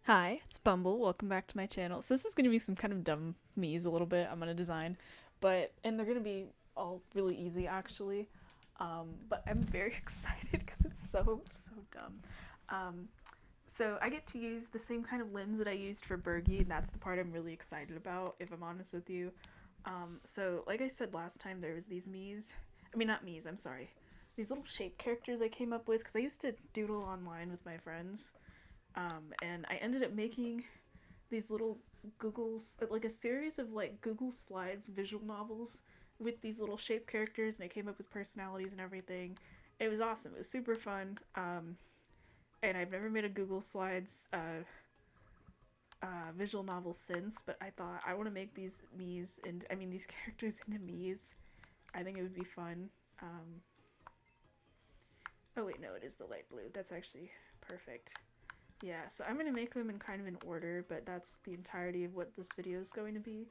Hi, it's Bumble. Welcome back to my channel. So this is gonna be some kind of dumb me's a little bit I'm gonna design, and they're gonna be all really easy actually. But I'm very excited because it's so dumb. Um, so I get to use the same kind of limbs that I used for Bergie, and that's the part I'm really excited about, if I'm honest with you. So like I said last time, there was these me's. I mean, not me's. I'm sorry. These little shape characters I came up with because I used to doodle online with my friends. And I ended up making these little like a series of like Google Slides visual novels with these little shape characters, and I came up with personalities and everything. It was awesome. It was super fun. And I've never made a Google Slides visual novel since, but I thought I want to make these me's and I mean these characters into me's. I think it would be fun. Um, oh wait, no, it is the light blue. That's actually perfect. Yeah, so I'm going to make them in kind of an order, but that's the entirety of what this video is going to be.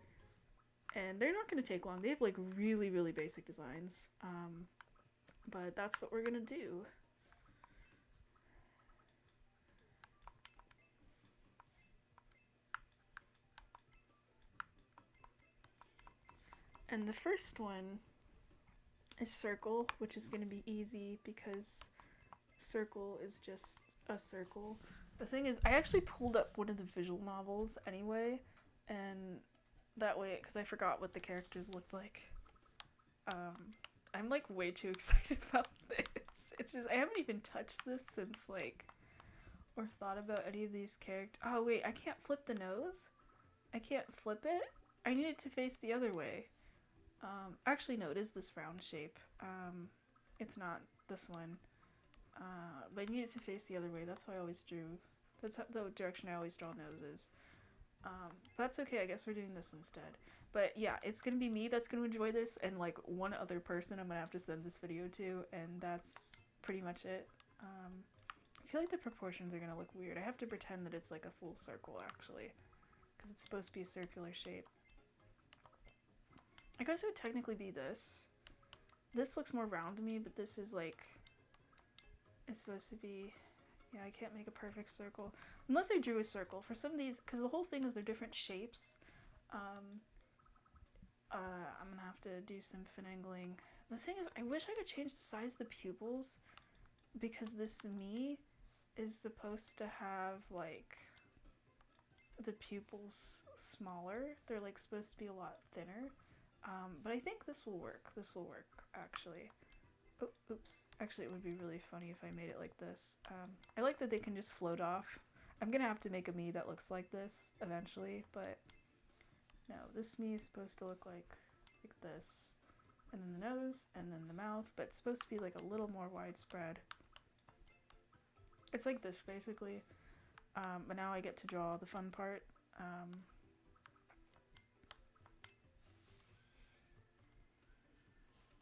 And they're not going to take long. They have like really basic designs. But that's what we're going to do. And the first one is circle, which is going to be easy because circle is just a circle. The thing is, I actually pulled up one of the visual novels anyway, and that way, because I forgot what the characters looked like. I'm like way too excited about this. It's just I haven't even touched this since like or thought about any of these characters. Oh wait, I can't flip the nose. I can't flip it. I need it to face the other way. Actually no, it is this round shape. It's not this one. But I need it to face the other way. That's how I always drew. That's the direction I always draw noses. That's okay. I guess we're doing this instead. But yeah, it's gonna be me that's gonna enjoy this, and like one other person I'm gonna have to send this video to, and that's pretty much it. I feel like the proportions are gonna look weird. I have to pretend that it's like a full circle actually, because it's supposed to be a circular shape. I guess it would technically be this. This looks more round to me, but this is like it's supposed to be. Yeah, I can't make a perfect circle unless I drew a circle for some of these, because the whole thing is they're different shapes. Um, I'm gonna have to do some finagling. The thing is, I wish I could change the size of the pupils because this me is supposed to have like the pupils smaller. They're like supposed to be a lot thinner. But I think this will work. This will work actually. Oh, oops. Actually, it would be really funny if I made it like this. I like that they can just float off. I'm gonna have to make a me that looks like this eventually, but no, this me is supposed to look like this. And then the nose, and then the mouth, but it's supposed to be like a little more widespread. It's like this basically. But now I get to draw the fun part.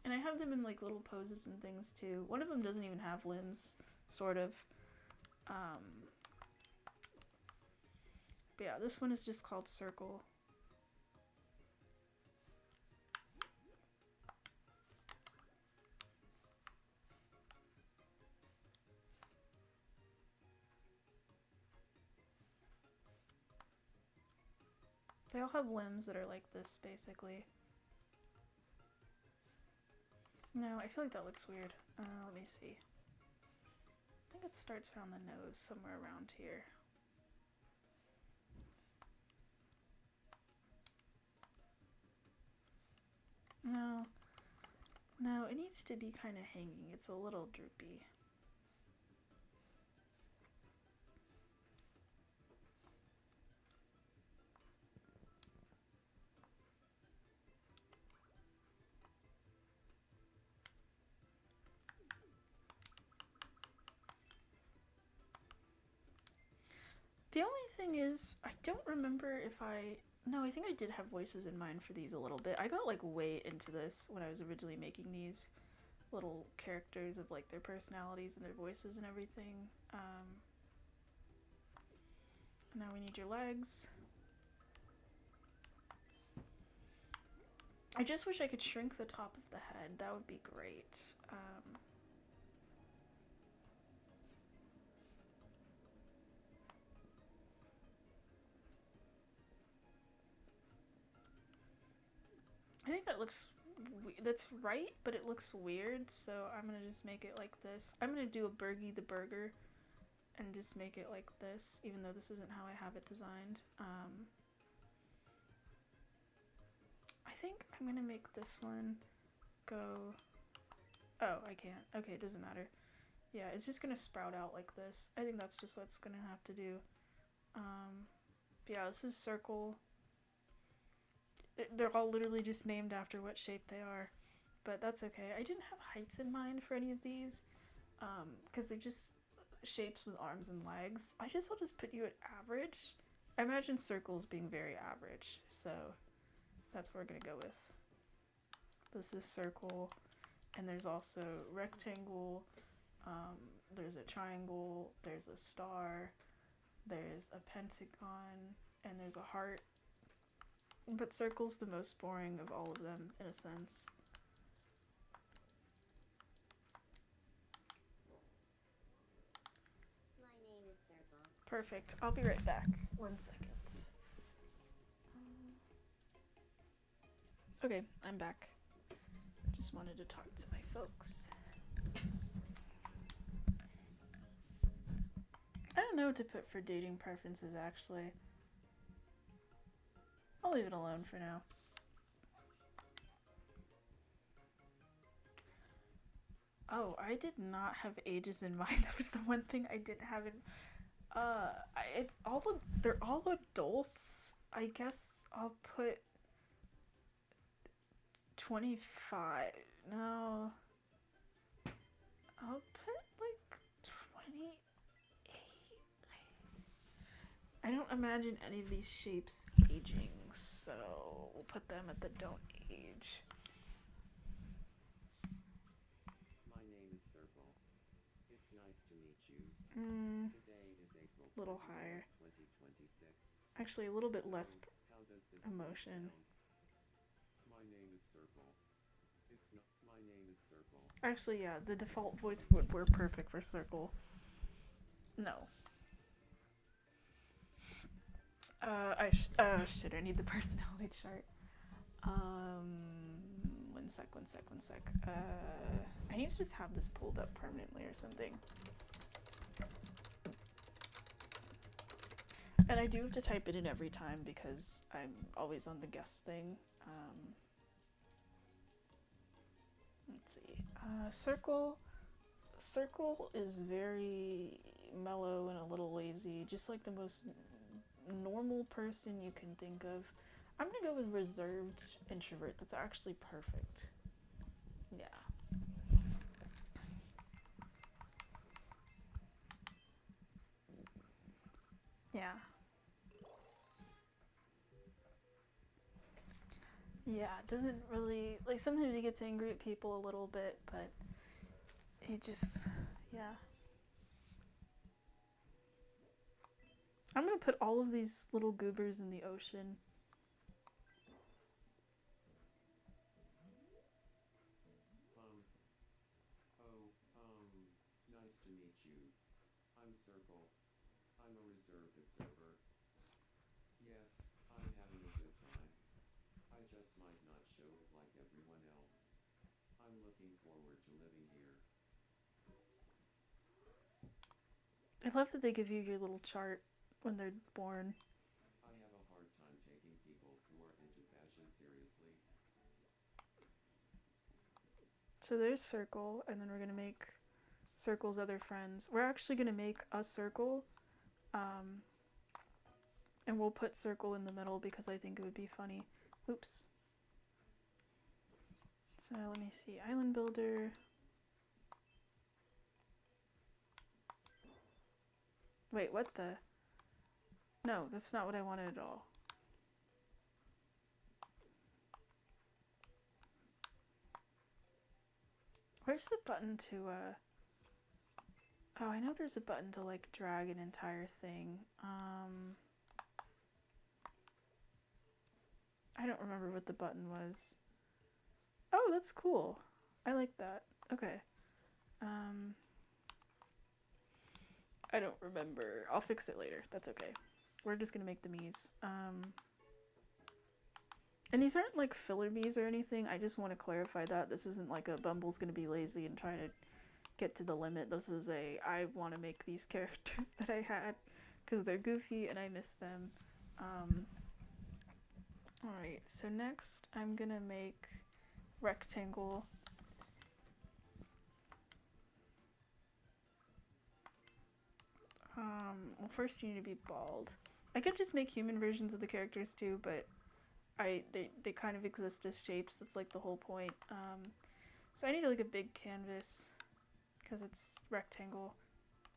And I have them in like little poses and things too. One of them doesn't even have limbs, sort of. But yeah, this one is just called Circle. They all have limbs that are like this, basically. No, I feel like that looks weird. Let me see. I think it starts around the nose, somewhere around here. No, no, it needs to be kind of hanging. It's a little droopy. The only thing is, I don't remember if I. No, I think I did have voices in mind for these a little bit. I got like way into this when I was originally making these little characters of like their personalities and their voices and everything. Now we need your legs. I just wish I could shrink the top of the head. That would be great. that looks that's right, but it looks weird, so I'm gonna just make it like this. I'm gonna do a Bergie the Burger and just make it like this, even though this isn't how I have it designed. I think I'm gonna make this one go... Oh, I can't. Okay, it doesn't matter. Yeah, it's just gonna sprout out like this. I think that's just what it's gonna have to do. Yeah, this is circle. They're all literally just named after what shape they are, but that's okay. I didn't have heights in mind for any of these, because they're just shapes with arms and legs. I'll just put you at average. I imagine circles being very average, so that's what we're gonna go with. This is circle, and there's also rectangle, there's a triangle, there's a star, there's a pentagon, and there's a heart. But circle's the most boring of all of them, in a sense. My name is Circle. Perfect. I'll be right back. 1 second. Okay, I'm back. Just wanted to talk to my folks. I don't know what to put for dating preferences, actually. I'll leave it alone for now. Oh, I did not have ages in mind. That was the one thing I didn't have in... they're all adults. I guess I'll put 25. No. I'll put like 28. I don't imagine any of these shapes aging, so we'll put them at the don't age. My name is Circle. It's nice to meet you. Today is April Little higher. 2026. Actually, a little bit less How does this emotion. sound? My name is Circle. It's not. My name is Circle. Actually, yeah, the default voice would work perfect for circle. No. Shit, I need the personality chart. One sec. I need to just have this pulled up permanently or something. And I do have to type it in every time because I'm always on the guest thing. Let's see. Circle is very mellow and a little lazy, just like the most normal person you can think of. I'm gonna go with reserved introvert. That's actually perfect. Yeah. Yeah. Yeah, it doesn't really, like, sometimes he gets angry at people a little bit, but he just, yeah. I'm gonna put all of these little goobers in the ocean. Nice to meet you. I'm Circle. I'm a reserved observer. Yes, I'm having a good time. I just might not show it like everyone else. I'm looking forward to living here. I love that they give you your little chart when they're born. I have a hard time taking people who are into fashion seriously. So there's circle, and then we're gonna make circle's other friends. We're actually gonna make a circle, and we'll put circle in the middle because I think it would be funny. Oops. So let me see. Island builder. Wait, what the? No, that's not what I wanted at all. Where's the button to, Oh, I know there's a button to, like, drag an entire thing. I don't remember what the button was. Oh, that's cool. I like that. Okay. I don't remember. I'll fix it later. That's okay. We're just gonna make the miis. And these aren't like filler bees or anything. I just want to clarify that this isn't like a Bumble's gonna be lazy and try to get to the limit. This is a I want to make these characters that I had because they're goofy and I miss them. Alright, so next I'm gonna make rectangle. Well, first you need to be bald. I could just make human versions of the characters too, but they kind of exist as shapes. That's like the whole point. So I need like a big canvas because it's rectangle.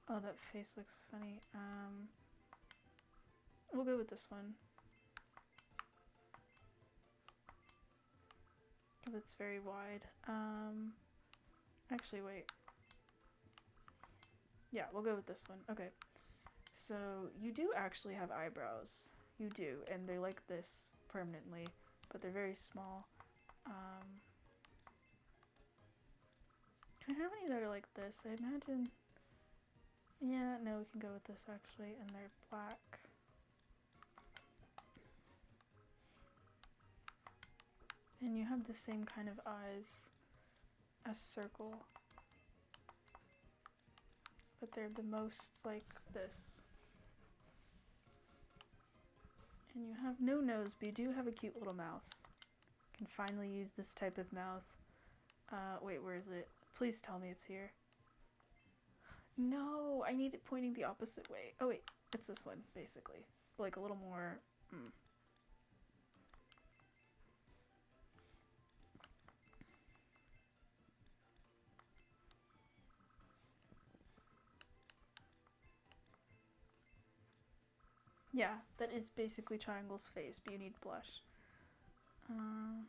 Oh, that face looks funny. We'll go with this one because it's very wide. Actually, wait. Yeah, we'll go with this one. Okay. So you do actually have eyebrows. You do, and they're like this permanently, but they're very small. Can I have any that are like this? I imagine. Yeah, no, we can go with this actually, and they're black. And you have the same kind of eyes as Circle, but they're the most like this. And you have no nose, but you do have a cute little mouth. You can finally use this type of mouth. Wait, where is it? Please tell me it's here. No, I need it pointing the opposite way. Oh wait, it's this one, basically. Like a little more... Yeah, that is basically Triangle's face, but you need blush. Kind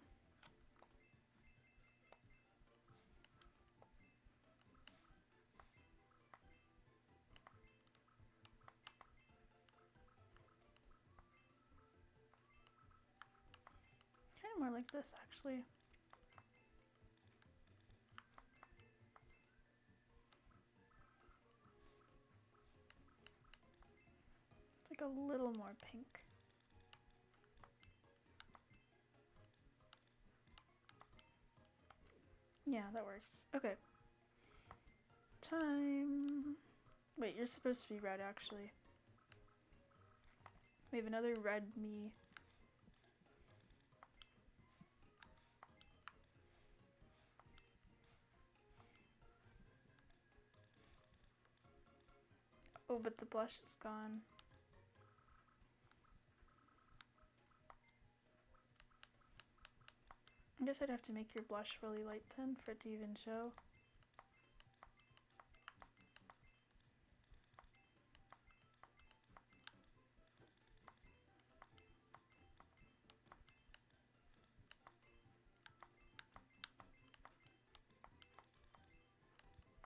of more like this, actually. It's like a little more pink. Yeah, that works. Okay. Time. Wait, you're supposed to be red, actually. We have another red me. Oh, but the blush is gone. I guess I'd have to make your blush really light then for it to even show.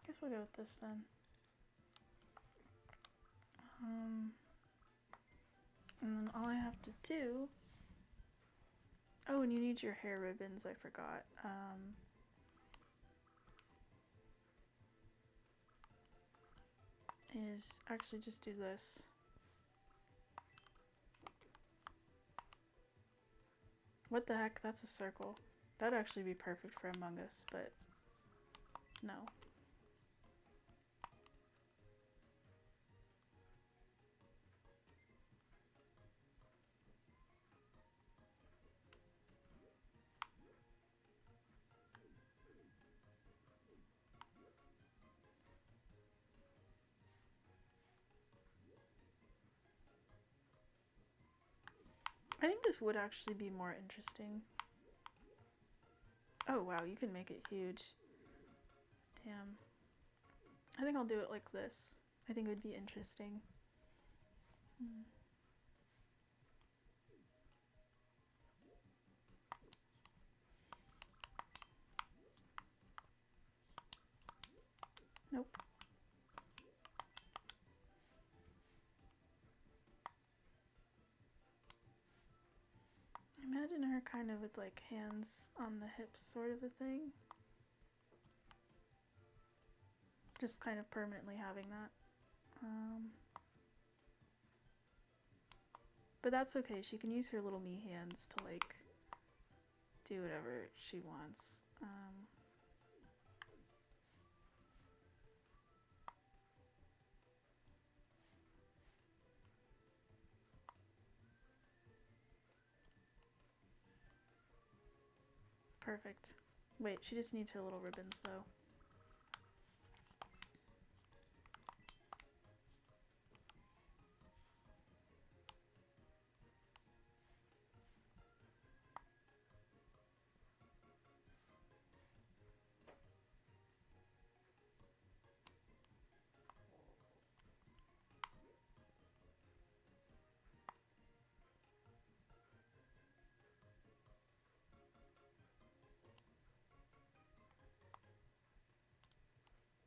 Guess we'll go with this then. And then all I have to do... Oh, and you need your hair ribbons, I forgot. Is actually just do this. What the heck? That's a circle. That'd actually be perfect for Among Us, but no. I think this would actually be more interesting. Oh wow, you can make it huge. Damn. I think I'll do it like this. I think it would be interesting. Nope. Imagine her kind of with like hands on the hips sort of a thing. Just kind of permanently having that. But that's okay, she can use her little me hands to like do whatever she wants. Perfect. Wait, she just needs her little ribbons though.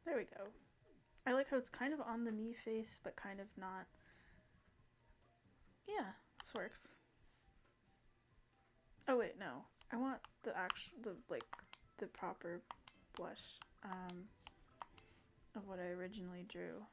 There we go. I like how it's kind of on the me face, but kind of not. Yeah, this works. Oh wait, no. I want the the proper blush of what I originally drew.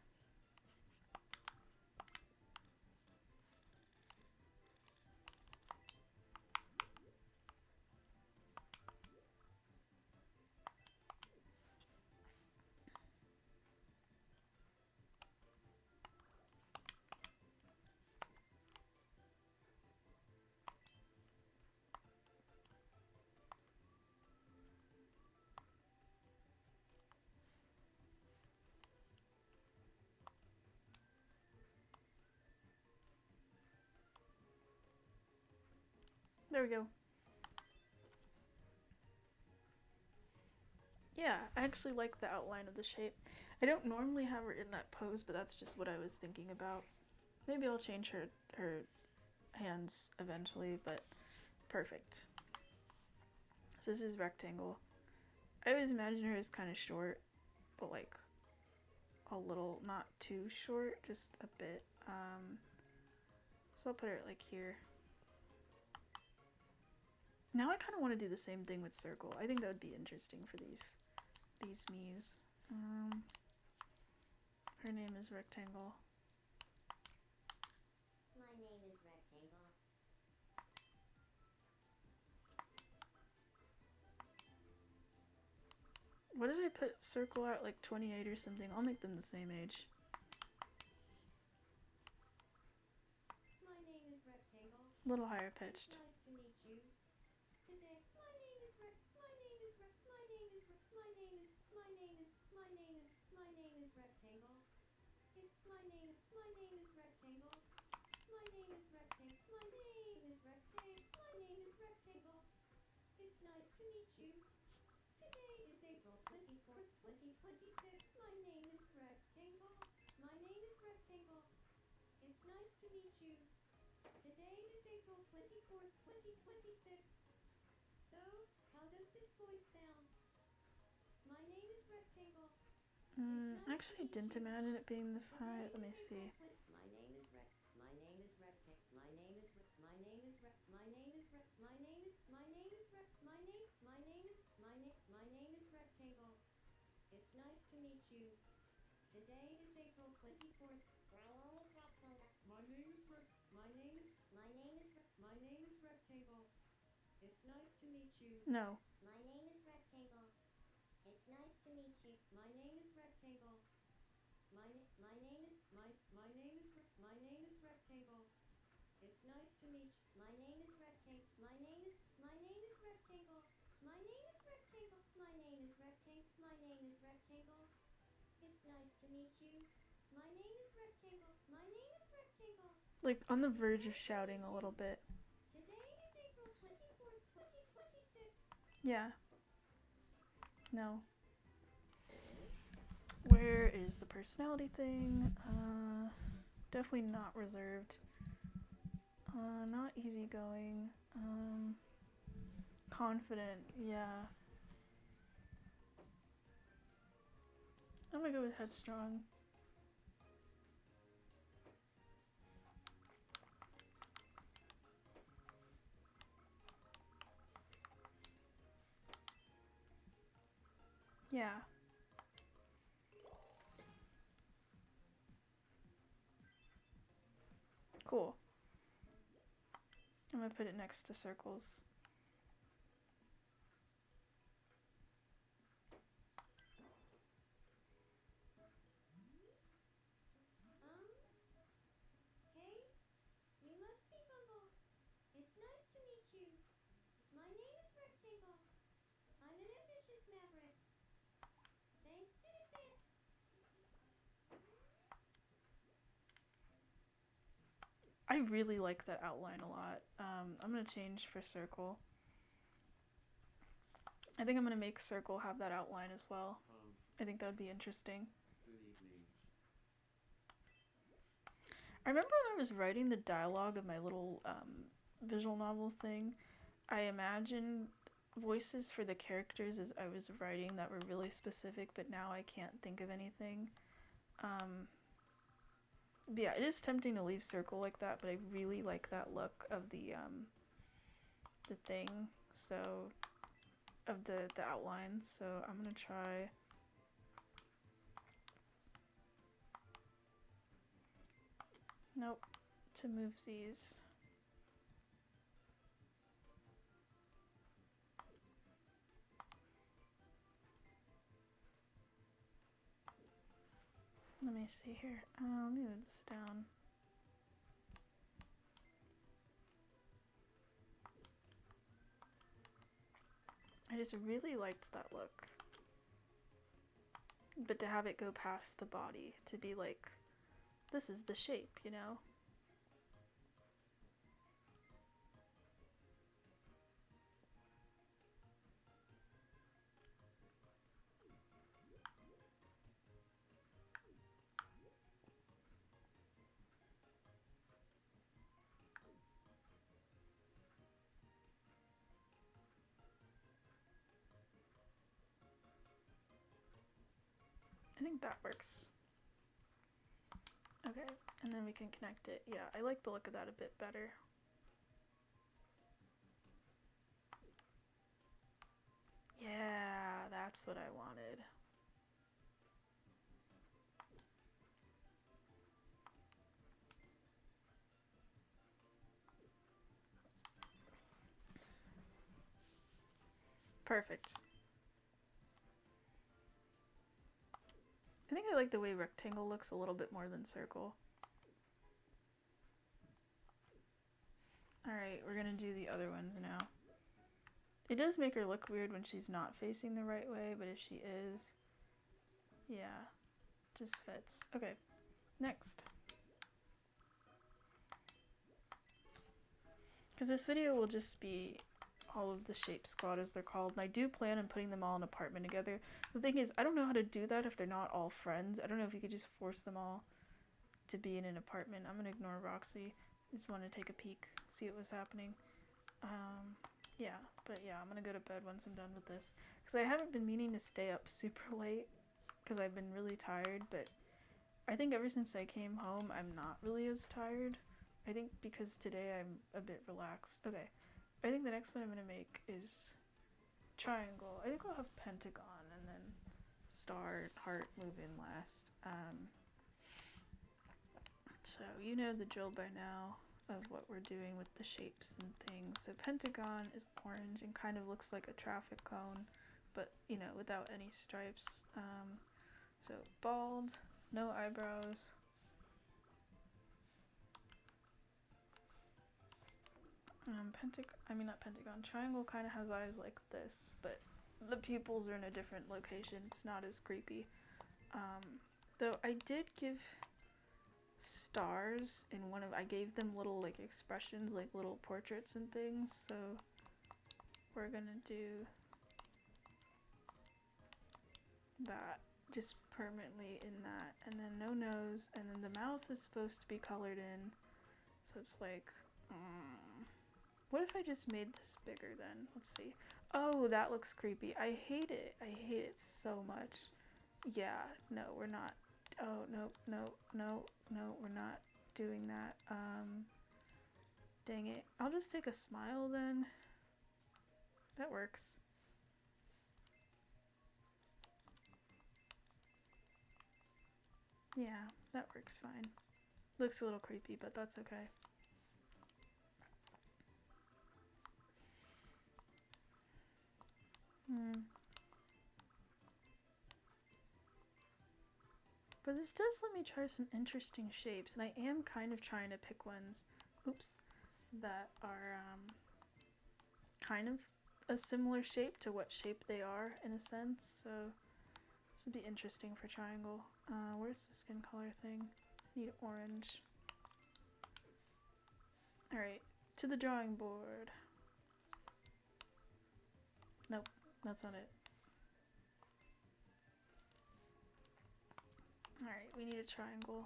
There we go. Yeah, I actually like the outline of the shape. I don't normally have her in that pose, but that's just what I was thinking about. Maybe I'll change her hands eventually, but perfect. So this is rectangle. I always imagine her as kind of short, but like a little, not too short, just a bit. So I'll put her like here. Now I kind of want to do the same thing with circle. I think that would be interesting for these miis. Her name is Rectangle. My name is Rectangle. What did I put circle at, like 28 or something? I'll make them the same age. My name is Rectangle. A little higher pitched. Nice to meet you. Today, my name is my name is my name is Rectangle. It's my name is Rectangle. My name is Rectangle. My name is Rectangle. My name is Rectangle. It's nice to meet you. Today is April 24th, 2026. My name is Rectangle. My name is Rectangle. It's nice to meet you. Today is April 24th, 2026. So, how does this voice sound? My name is Rectangle. Actually, I didn't imagine it being this high. Let me see. My name is Rectangle. My name is My name is My name is My name is My name is My name is My name My name is Rectangle. It's nice to meet you. Today is April 24th. My name is Rectangle. My name is My name is My name is Rectangle. It's nice to meet you. No. My name is Rectangle. It's nice to meet you. My name is Rectangle. My name is Rectangle. It's nice to meet you. My name is Rectangle. My name is Rectangle. My name is Rectangle. My name is Rectangle. My name is Rectangle. It's nice to meet you. My name is Rectangle. My name is Rectangle. Like on the verge of shouting a little bit. Today is April 24th, 2026. Yeah. No. Where is the personality thing? Definitely not reserved. Not easygoing. Confident, yeah. I'm gonna go with headstrong. Yeah. Cool. I'm gonna put it next to circles. I really like that outline a lot. I'm gonna change for circle. I think I'm gonna make circle have that outline as well. I think that would be interesting. Good evening. I remember when I was writing the dialogue of my little visual novel thing, I imagined voices for the characters as I was writing that were really specific, but now I can't think of anything. But yeah, it is tempting to leave circle like that, but I really like that look of the thing, so of the outline. So I'm gonna try. Nope, to move these. Let me see here. Let me move this down. I just really liked that look. But to have it go past the body, to be like, this is the shape, you know? I think that works. Okay, and then we can connect it. Yeah, I like the look of that a bit better. Yeah, that's what I wanted. Perfect. I think I like the way rectangle looks a little bit more than circle. Alright, we're gonna do the other ones now. It does make her look weird when she's not facing the right way, but if she is, yeah, just fits. Okay, next. Because this video will just be all of the shape squad as they're called, and I do plan on putting them all in an apartment together. The thing is, I don't know how to do that if they're not all friends. I don't know if you could just force them all to be in an apartment. I'm gonna ignore Roxy. I just want to take a peek, see what was happening. Yeah, but yeah, I'm gonna go to bed once I'm done with this. Because I haven't been meaning to stay up super late, because I've been really tired, but I think ever since I came home, I'm not really as tired. I think because today I'm a bit relaxed. Okay, I think the next one I'm gonna make is triangle. I think I'll have pentagon and then star, heart move in last. So you know the drill by now of what we're doing with the shapes and things. So pentagon is orange and kind of looks like a traffic cone, but you know, without any stripes. So bald, no eyebrows. Triangle kind of has eyes like this, but the pupils are in a different location. It's not as creepy. Though I did give stars in one of, I gave them little like expressions, like little portraits and things, so we're gonna do that just permanently in that, and then no nose, and then the mouth is supposed to be colored in, so it's like, what if I just made this bigger then? Let's see. Oh, that looks creepy. I hate it. I hate it so much. Yeah, no, we're not. Oh, no, we're not doing that. Dang it. I'll just take a smile then. That works. Yeah, that works fine. Looks a little creepy, but that's okay. But this does let me try some interesting shapes, and I am kind of trying to pick ones, that are kind of a similar shape to what shape they are in a sense, so this would be interesting for triangle. Where's the skin color thing? I need orange. to the drawing board. Nope, that's not it. Alright, we need a triangle.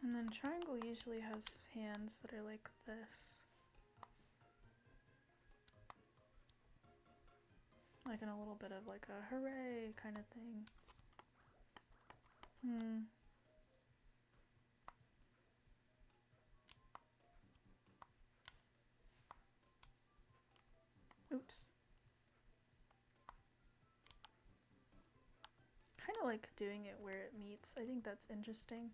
And then triangle usually has hands that are like this. Like in a little bit of like a hooray kind of thing. Oops. Kind of like doing it where it meets. I think that's interesting.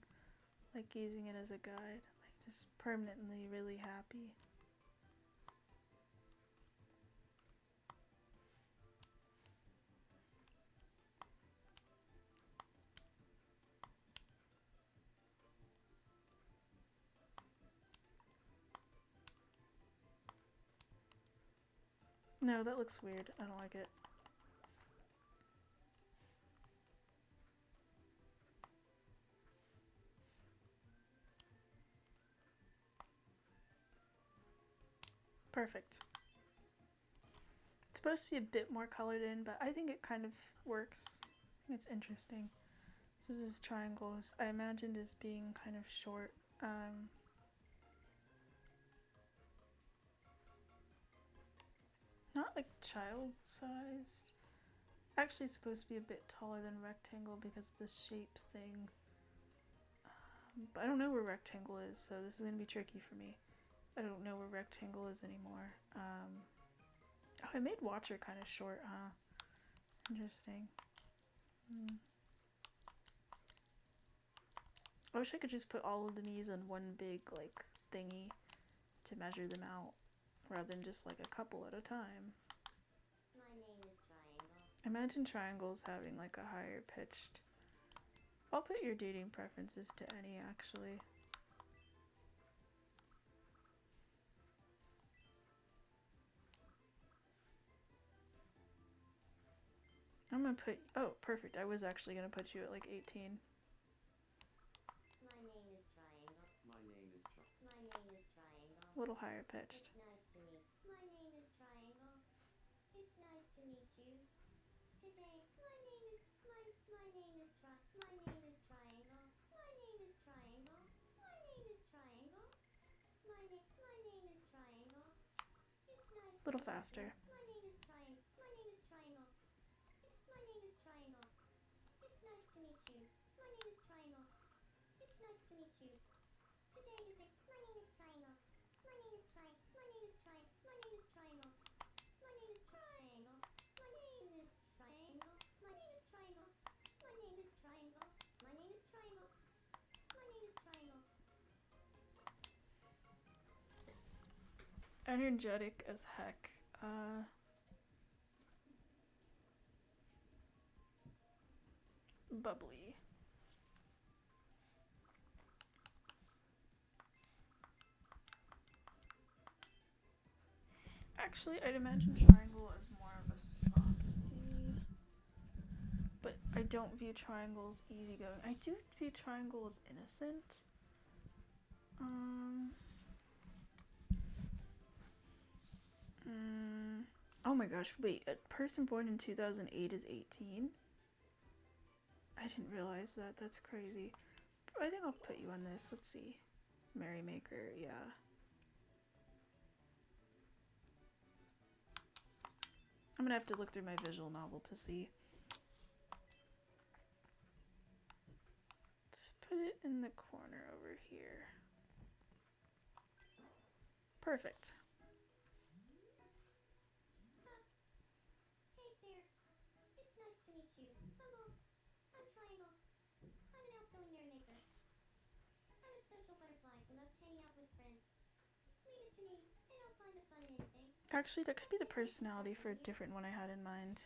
Like using it as a guide. Like just permanently really happy. No, that looks weird. I don't like it. Perfect. It's supposed to be a bit more colored in, but I think it kind of works. I think it's interesting. This is triangles. I imagined as being kind of short. Not like child-sized. Actually, it's supposed to be a bit taller than rectangle because of the shape thing. But I don't know where rectangle is, so this is going to be tricky for me. I don't know where rectangle is anymore. Oh, I made Watcher kind of short, huh? Interesting. I wish I could just put all of the miis in one big, like, thingy to measure them out, rather than just, like, a couple at a time. My name is Triangle. Imagine triangles having, like, a higher pitched... I'll put your dating preferences to any, actually. I'm gonna put... Oh, perfect. I was actually gonna put you at, like, 18. My name is Triangle. My name is My name is Triangle. A little higher pitched. It's nice to meet. My name is Triangle. It's nice to meet you. Today, my name is Triangle. My name is Triangle. My name is Triangle. My name is Triangle. My name is Triangle. It's nice. A little faster. My name is Triangle. My name is Triangle. My name is Triangle. It's nice to meet you. My name is Triangle. It's nice to meet you. Today is a. My name is Triangle. My name is Triangle. My name is Triangle. My name is Triangle. My name is Triangle. My name is Triangle. My name is Triangle. My name is Triangle. My name is Triangle. My name is Triangle. Energetic as heck. Bubbly. Actually, I'd imagine triangle as more of a softie. But I don't view triangle as easygoing. I do view triangle as innocent. Oh my gosh, wait, a person born in 2008 is 18? I didn't realize that. That's crazy. I think I'll put you on this. Let's see. Merrymaker, yeah. I'm gonna have to look through my visual novel to see. Let's put it in the corner over here. Perfect. Hey there. It's nice to meet you. I'm Triangle. I'm an outgoing merrymaker. I'm a social butterfly who loves hanging out with friends. Leave it to me, and I'll find the fun in anything. Actually, that could be the personality for a different one I had in mind.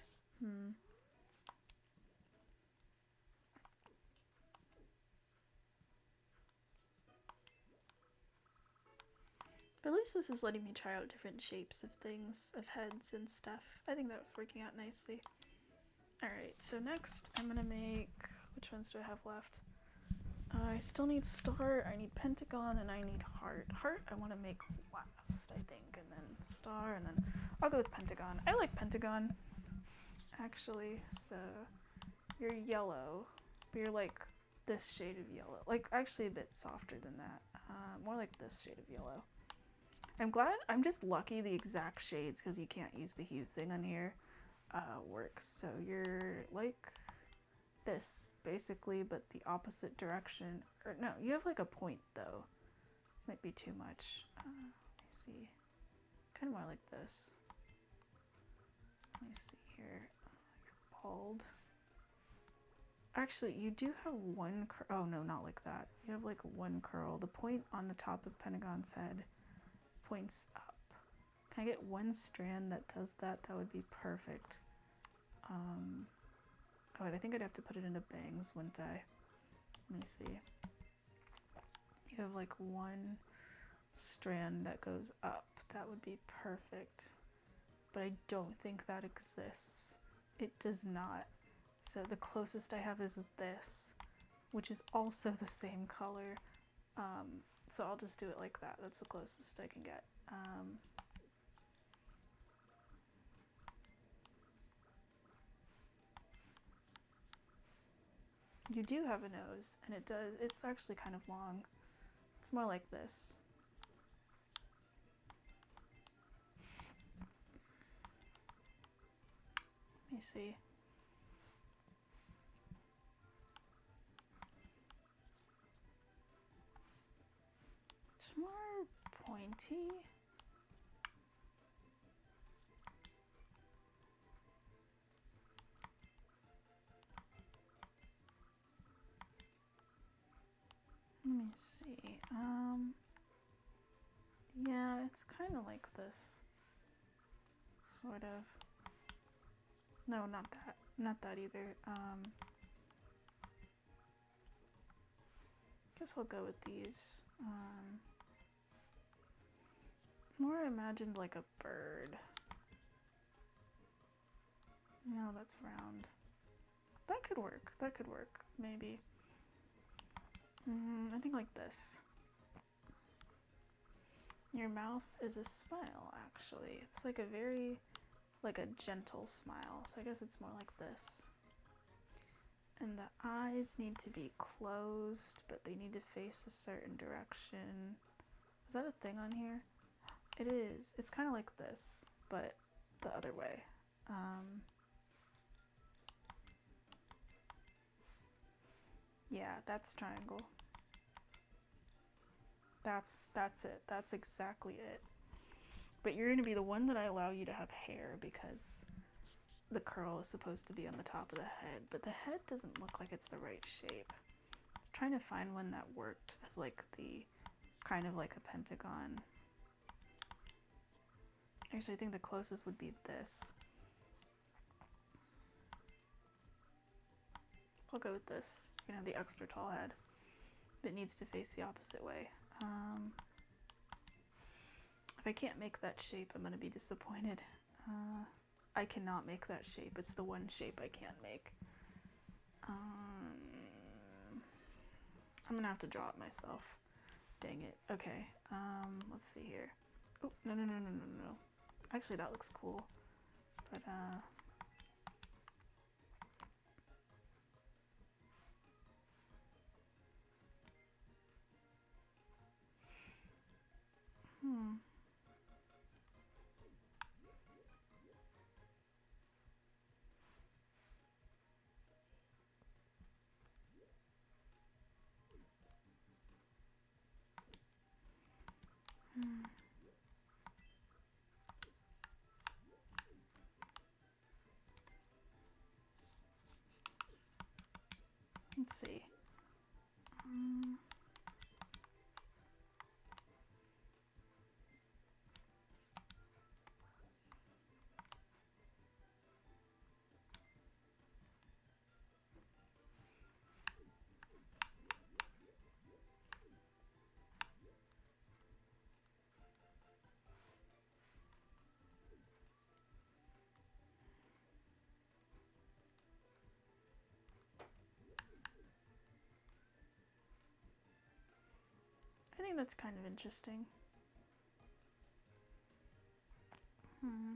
But at least this is letting me try out different shapes of things, of heads and stuff. I think that was working out nicely. Alright, so next I'm gonna make, which ones do I have left? I still need star, I need pentagon, and I need heart. Heart I want to make last, I think, and then star, and then I'll go with pentagon. I like pentagon, actually. So you're yellow, but you're like this shade of yellow. Like, actually a bit softer than that. More like this shade of yellow. I'm just lucky the exact shades, because you can't use the hue thing on here, works. So you're like this basically, but the opposite direction. Or no, you have like a point though. Might be too much. Let me see. Kind of more like this. Let me see here. You're bald. Actually, you do have one curl. Oh no, not like that. You have like one curl. The point on the top of Pentagon's head points up. Can I get one strand that does that? That would be perfect. Oh, I think I'd have to put it into bangs, wouldn't I? Let me see. You have like one strand that goes up. That would be perfect. But I don't think that exists. It does not. So the closest I have is this, which is also the same color. So I'll just do it like that. That's the closest I can get. You do have a nose, and it's actually kind of long. It's more like this. Let me see. It's more pointy. Let me see. Yeah, it's kind of like this. Sort of. No, not that. Not that either. Guess I'll go with these. More imagined like a bird. No, that's round. That could work. That could work. Maybe. I think like this. Your mouth is a smile, actually. It's like a very, like a gentle smile. So I guess it's more like this. And the eyes need to be closed, but they need to face a certain direction. Is that a thing on here? It is. It's kind of like this, but the other way. Yeah, that's triangle. That's it. That's exactly it. But you're going to be the one that I allow you to have hair, because the curl is supposed to be on the top of the head, but the head doesn't look like it's the right shape. I was trying to find one that worked as like the kind of like a pentagon. Actually, I think the closest would be this. I'll go with this. You can have the extra tall head, but it needs to face the opposite way. If I can't make that shape, I'm gonna be disappointed. I cannot make that shape. It's the one shape I can't make. I'm gonna have to draw it myself. Dang it. Okay. Let's see here. Oh, no. Actually, that looks cool. But, Let's see. think that's kind of interesting. Hmm.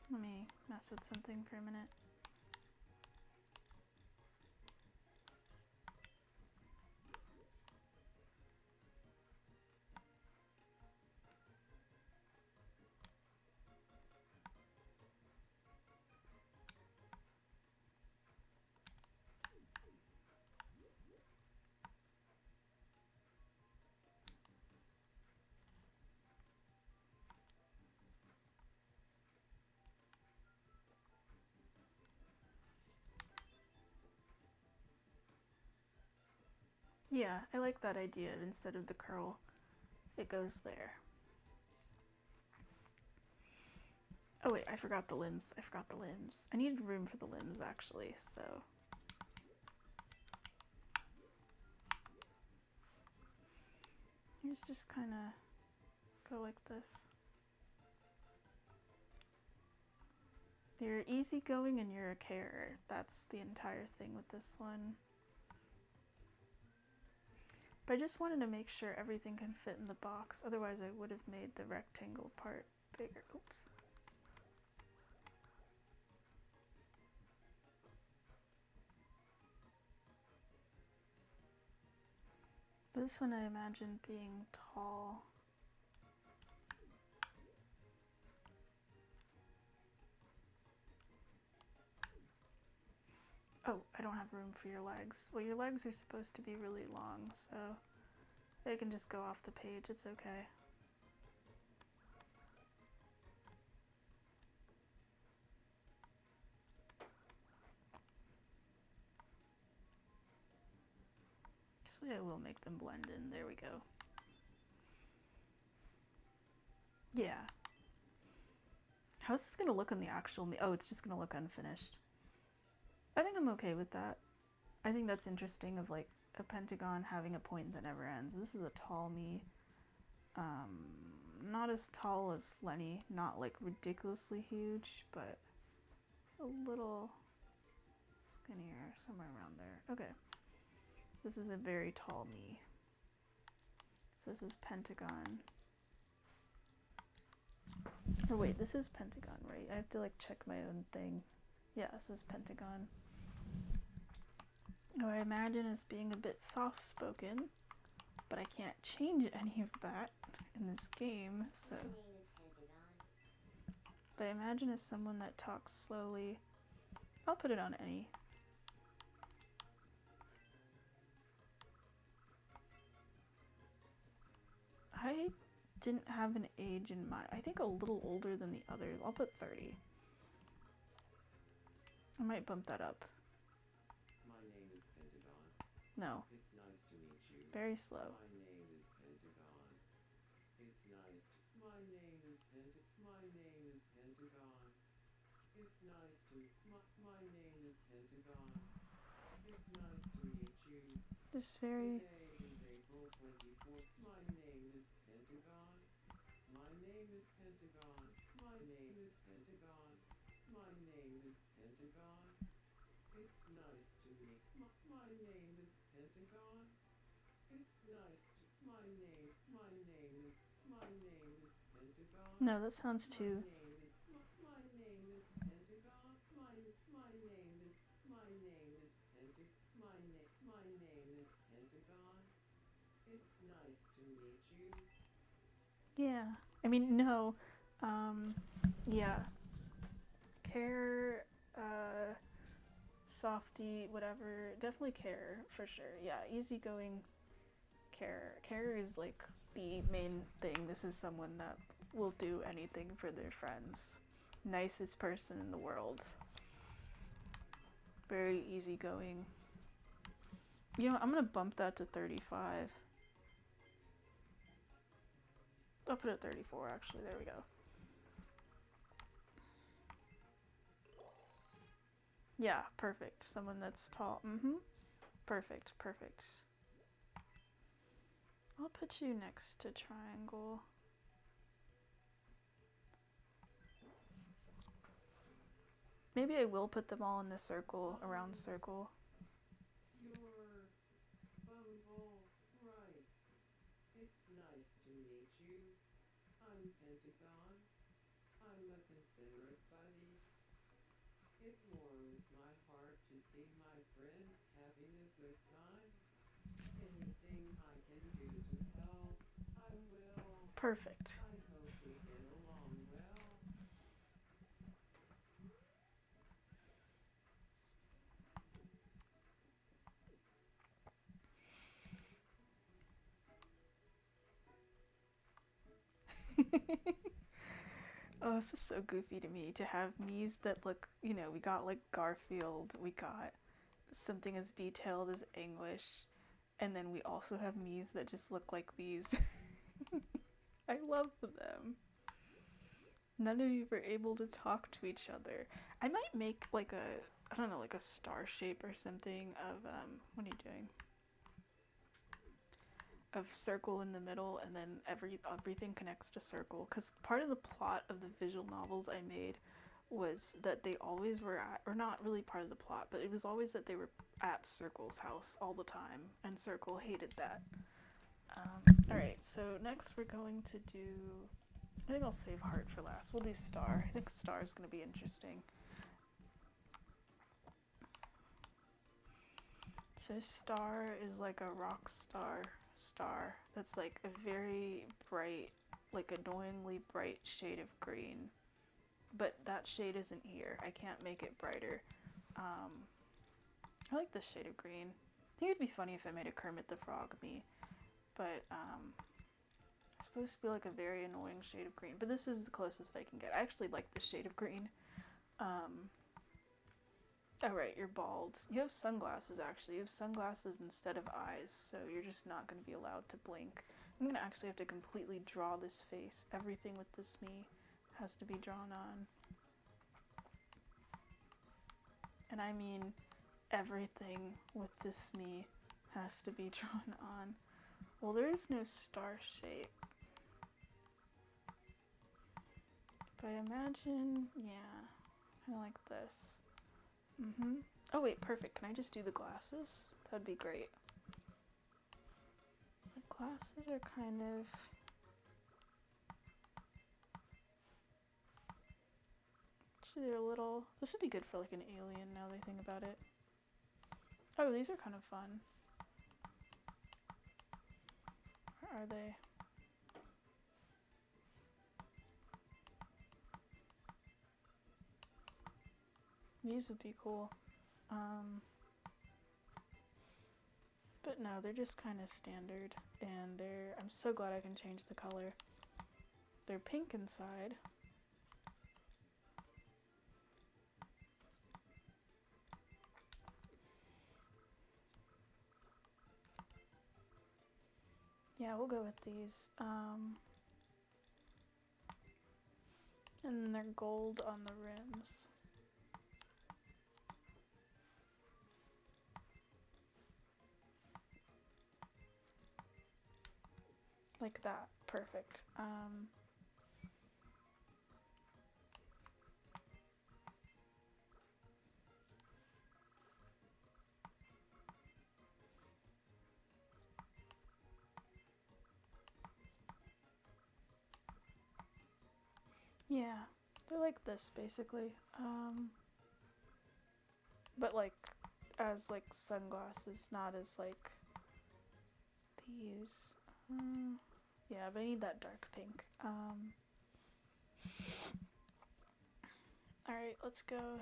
Let me mess with something for a minute. Yeah, I like that idea of instead of the curl, it goes there. Oh wait, I forgot the limbs. I needed room for the limbs actually, so. Here's just kind of go like this. You're easygoing and you're a carer. That's the entire thing with this one. But I just wanted to make sure everything can fit in the box. Otherwise I would have made the rectangle part bigger. Oops. But this one I imagine being tall. Oh, I don't have room for your legs. Well, your legs are supposed to be really long, so they can just go off the page. It's okay. Actually, I will make them blend in. There we go. Yeah. How's this gonna look on the actual Oh, it's just gonna look unfinished. I think I'm okay with that. I think that's interesting of like a pentagon having a point that never ends. This is a tall me. Not as tall as Lenny, not like ridiculously huge, but a little skinnier, somewhere around there. Okay. This is a very tall me. So this is pentagon. Or wait, this is pentagon, right? I have to like check my own thing. Yeah, this is pentagon. Oh, I imagine as being a bit soft-spoken, but I can't change any of that in this game, so. But I imagine as someone that talks slowly. I'll put it on any. I didn't have an age in mind. I think a little older than the others. I'll put 30. I might bump that up. My name is Pentagon. No. It's nice to meet you. Very slow. My name is Pentagon. It's nice to... My name is Pentagon. It's nice to... My name is Pentagon. It's nice to meet you. Just very... Today is April 24th. My name is Pentagon. My name is Pentagon. My name is Pentagon. My name is Pentagon. It's nice to meet... My name is Pentagon. It's nice to... My name is Pentagon. No, that sounds too... My name is Pentagon. My name is Pentagon. My name is Pentagon. It's nice to meet you. Yeah. I mean, no. Yeah. Care, softy, whatever. Definitely care, for sure. Yeah, easygoing care. Care is like the main thing. This is someone that will do anything for their friends. Nicest person in the world. Very easygoing. You know, I'm gonna bump that to 35. I'll put it at 34 actually. There we go. Yeah, perfect. Someone that's tall. Perfect, perfect. I'll put you next to triangle. Maybe I will put them all in the circle, around circle. You're Bumble, right. It's nice to meet you. I'm Pentagon. I'm a considerate buddy. It warms my heart to see my friends having a good time. Anything I can do to help, I will. Perfect. I hope we get along well. Oh, this is so goofy to me to have miis that look, you know, we got like Garfield, we got something as detailed as English, and then we also have miis that just look like these. I love them. None of you were able to talk to each other. I might make like I don't know, like a star shape or something of, what are you doing? Of circle in the middle, and then everything connects to circle. Because part of the plot of the visual novels I made was that they always were at, or not really part of the plot, but it was always that they were at Circle's house all the time, and Circle hated that. Alright, so next we're going to do, I think I'll save Heart for last. We'll do Star. I think Star is going to be interesting. So Star is like a rock star that's like a very bright, like annoyingly bright shade of green. But that shade isn't here. I can't make it brighter. I like this shade of green. I think it'd be funny if I made a Kermit the Frog me. But it's supposed to be like a very annoying shade of green. But this is the closest I can get. I actually like this shade of green. Oh right, you're bald. You have sunglasses actually. You have sunglasses instead of eyes, so you're just not going to be allowed to blink. I'm going to actually have to completely draw this face. Everything with this me has to be drawn on. And I mean everything with this me has to be drawn on. Well, there is no star shape. But I imagine, yeah, kind of like this. Oh wait, perfect. Can I just do the glasses? That'd be great. The glasses are kind of... Actually, they're a little... This would be good for like an alien now that I think about it. Oh, these are kind of fun. Where are they? These would be cool. But no, they're just kind of standard, and I'm so glad I can change the color. They're pink inside. Yeah, we'll go with these. And then they're gold on the rims. Like that. Perfect. Yeah, they're like this basically. But like as like sunglasses, not as like these. Yeah, but I need that dark pink. Alright, let's go.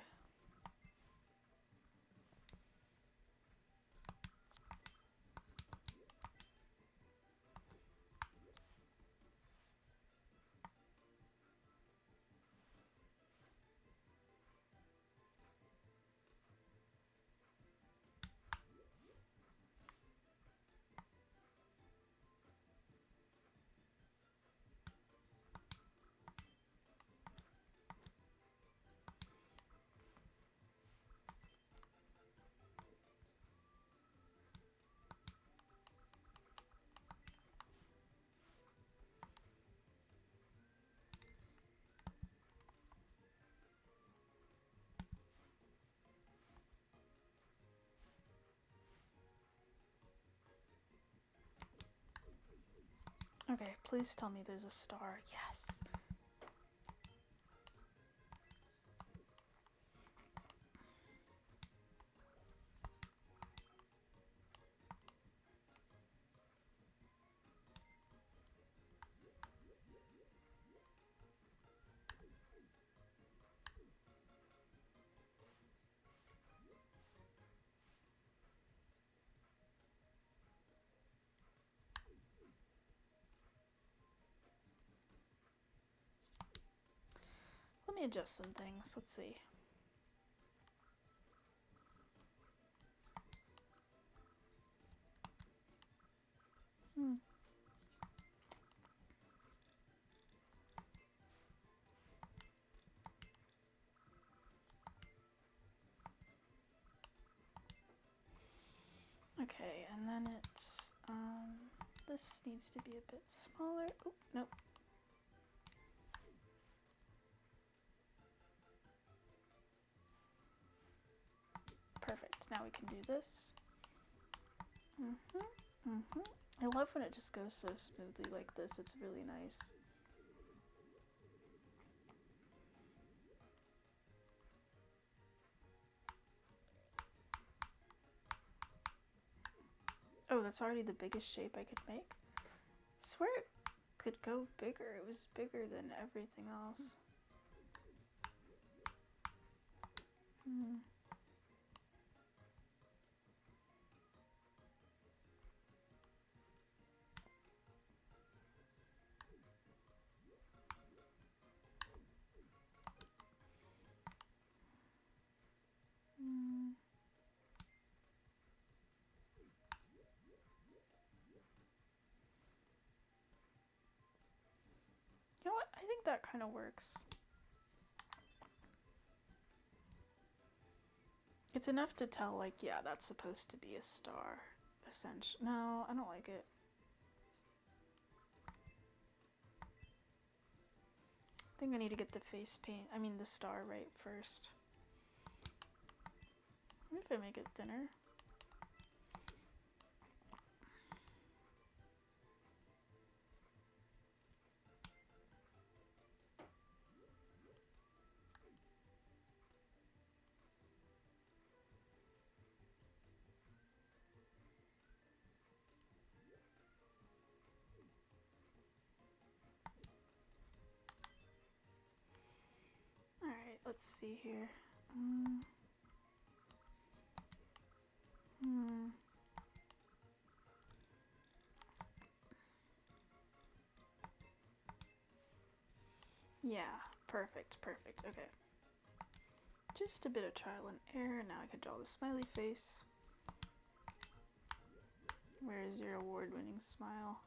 Okay, please tell me there's a star. Yes. Let me adjust some things. Let's see. Okay, and then it's, this needs to be a bit smaller. Oh, nope. Perfect. Now we can do this. I love when it just goes so smoothly like this. It's really nice. Oh, that's already the biggest shape I could make. I swear it could go bigger. It was bigger than everything else. You know what? I think that kind of works. It's enough to tell, like, yeah, that's supposed to be a star. Essentially. No, I don't like it. I think I need to get the face paint, the star right first. What if I make it thinner? Alright, let's see here. Yeah, perfect, perfect. Okay. Just a bit of trial and error. Now I can draw the smiley face. Where is your award-winning smile?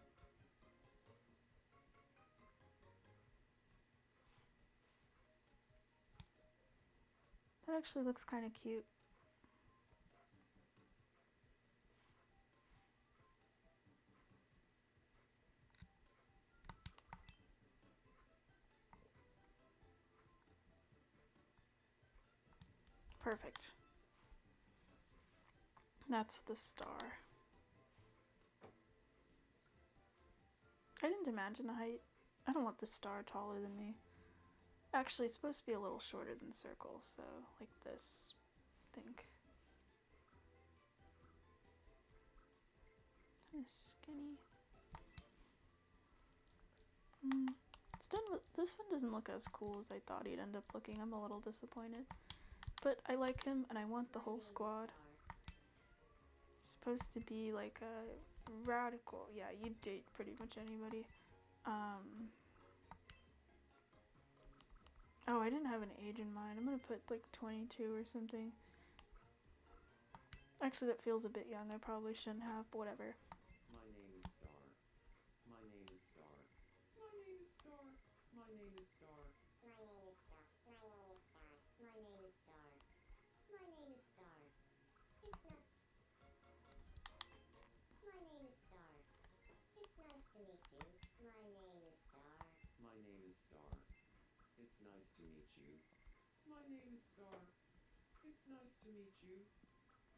That actually looks kind of cute. Perfect. That's the star. I didn't imagine the height. I don't want the star taller than me. Actually, it's supposed to be a little shorter than circle, so like this, I think. Kind of skinny. It's done. This one doesn't look as cool as I thought he'd end up looking. I'm a little disappointed. But I like him, and I want the whole squad. It's supposed to be like a radical. Yeah, you'd date pretty much anybody. Oh, I didn't have an age in mind. I'm gonna put like 22 or something. Actually, that feels a bit young. I probably shouldn't have, but whatever. My name is Star. My name is Star. My name is Star. My name is Star. My name is Star. My name is Star. My name is Star. My name is Star. It's not. My name is Star. It's nice to meet you. My name is Star. My name is Star. It's nice to meet you. My name is Star. It's nice to meet you.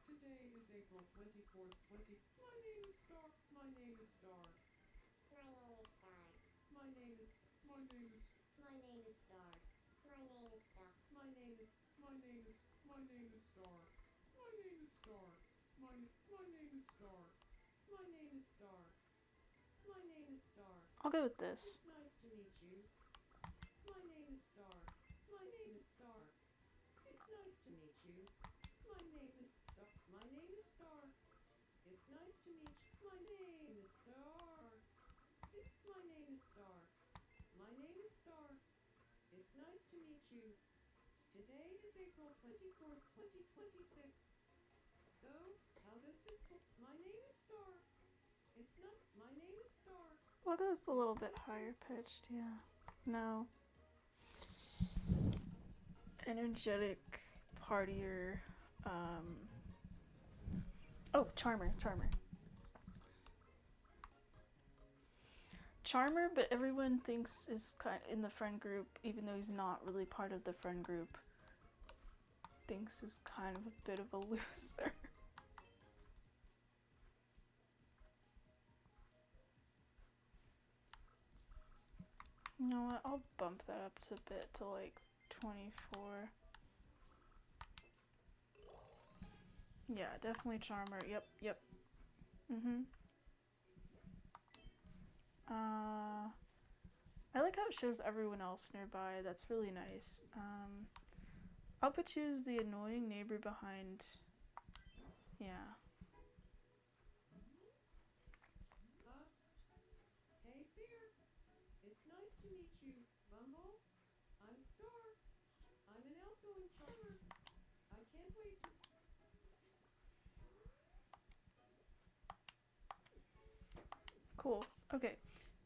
Today is April 24th, 20. My name is Star. My name is Star. My name is Star. My name is Star. My name is Star. My name is Star. My name is Star. My name is Star. I'll go with this. It's nice to meet you. My name is Star. My name is Star. It's nice to meet you. My name is Star. My name is Star. It's nice to meet you. My name is Star. My name is Star. My name is Star. It's nice to meet you. Today is April 24th, 2026. So, how does this go? My name is Star. It's not. My name is Star. Well, that's a little bit higher pitched, yeah. No. Energetic partier. Oh, Charmer. Charmer, but everyone thinks is kind in the friend group, even though he's not really part of the friend group. Thinks is kind of a bit of a loser. You know what? I'll bump that up to a bit to like 24. Yeah, definitely Charmer. Yep. I like how it shows everyone else nearby. That's really nice. I'll put you as the annoying neighbor behind. Yeah. Hey, Bear. It's nice to meet you, Bumble. I'm Star. I'm an outgoing charmer. I can't wait to. Cool. Okay.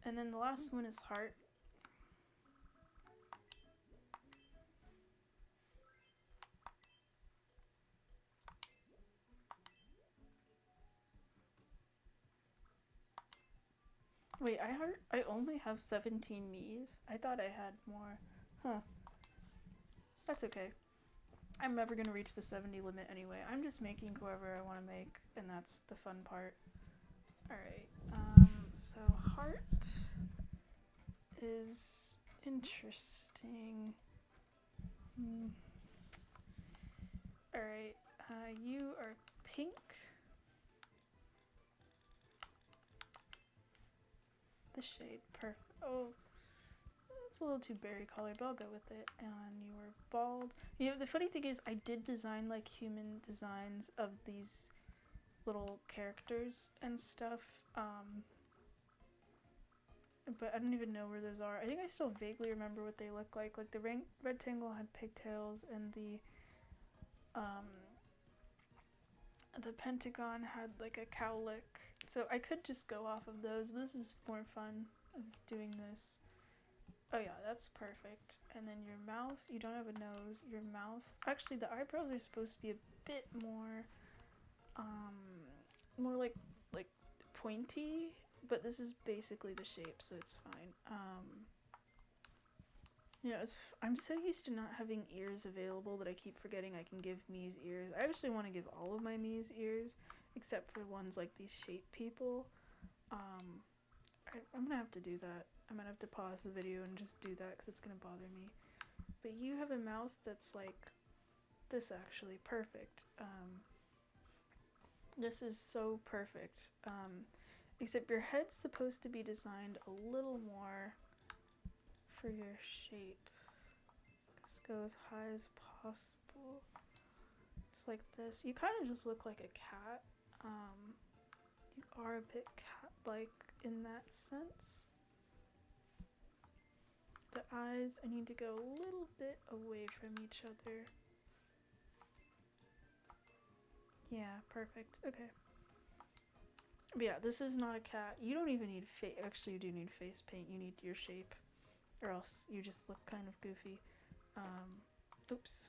And then the last one is Heart. Wait, I only have 17 miis. I thought I had more. Huh. That's okay. I'm never gonna reach the 70 limit anyway. I'm just making whoever I want to make, and that's the fun part. Alright, so Heart is interesting. Alright, you are pink. The shade, perfect. Oh, it's a little too berry colored, but I'll go with it. And you are bald. You know, the funny thing is, I did design like human designs of these little characters and stuff. But I don't even know where those are. I think I still vaguely remember what they look like. Like the rectangle had pigtails, and the pentagon had like a cowlick. So I could just go off of those, but this is more fun of doing this. Oh yeah, that's perfect. And then your mouth, you don't have a nose. Your mouth, actually the eyebrows are supposed to be a bit more, more like pointy, but this is basically the shape, so it's fine. Yeah, I'm so used to not having ears available that I keep forgetting I can give miis ears. I actually want to give all of my miis ears, except for ones like these shape people. I'm gonna have to do that. I'm gonna have to pause the video and just do that because it's gonna bother me. But you have a mouth that's like this, actually. Perfect. This is so perfect. Except your head's supposed to be designed a little more for your shape. Just go as high as possible. Just like this. You kind of just look like a cat. You are a bit cat-like in that sense. The eyes, I need to go a little bit away from each other. Yeah, perfect. Okay. But yeah, this is not a cat. You don't even need face. Actually, you do need face paint. You need your shape, or else you just look kind of goofy. Oops.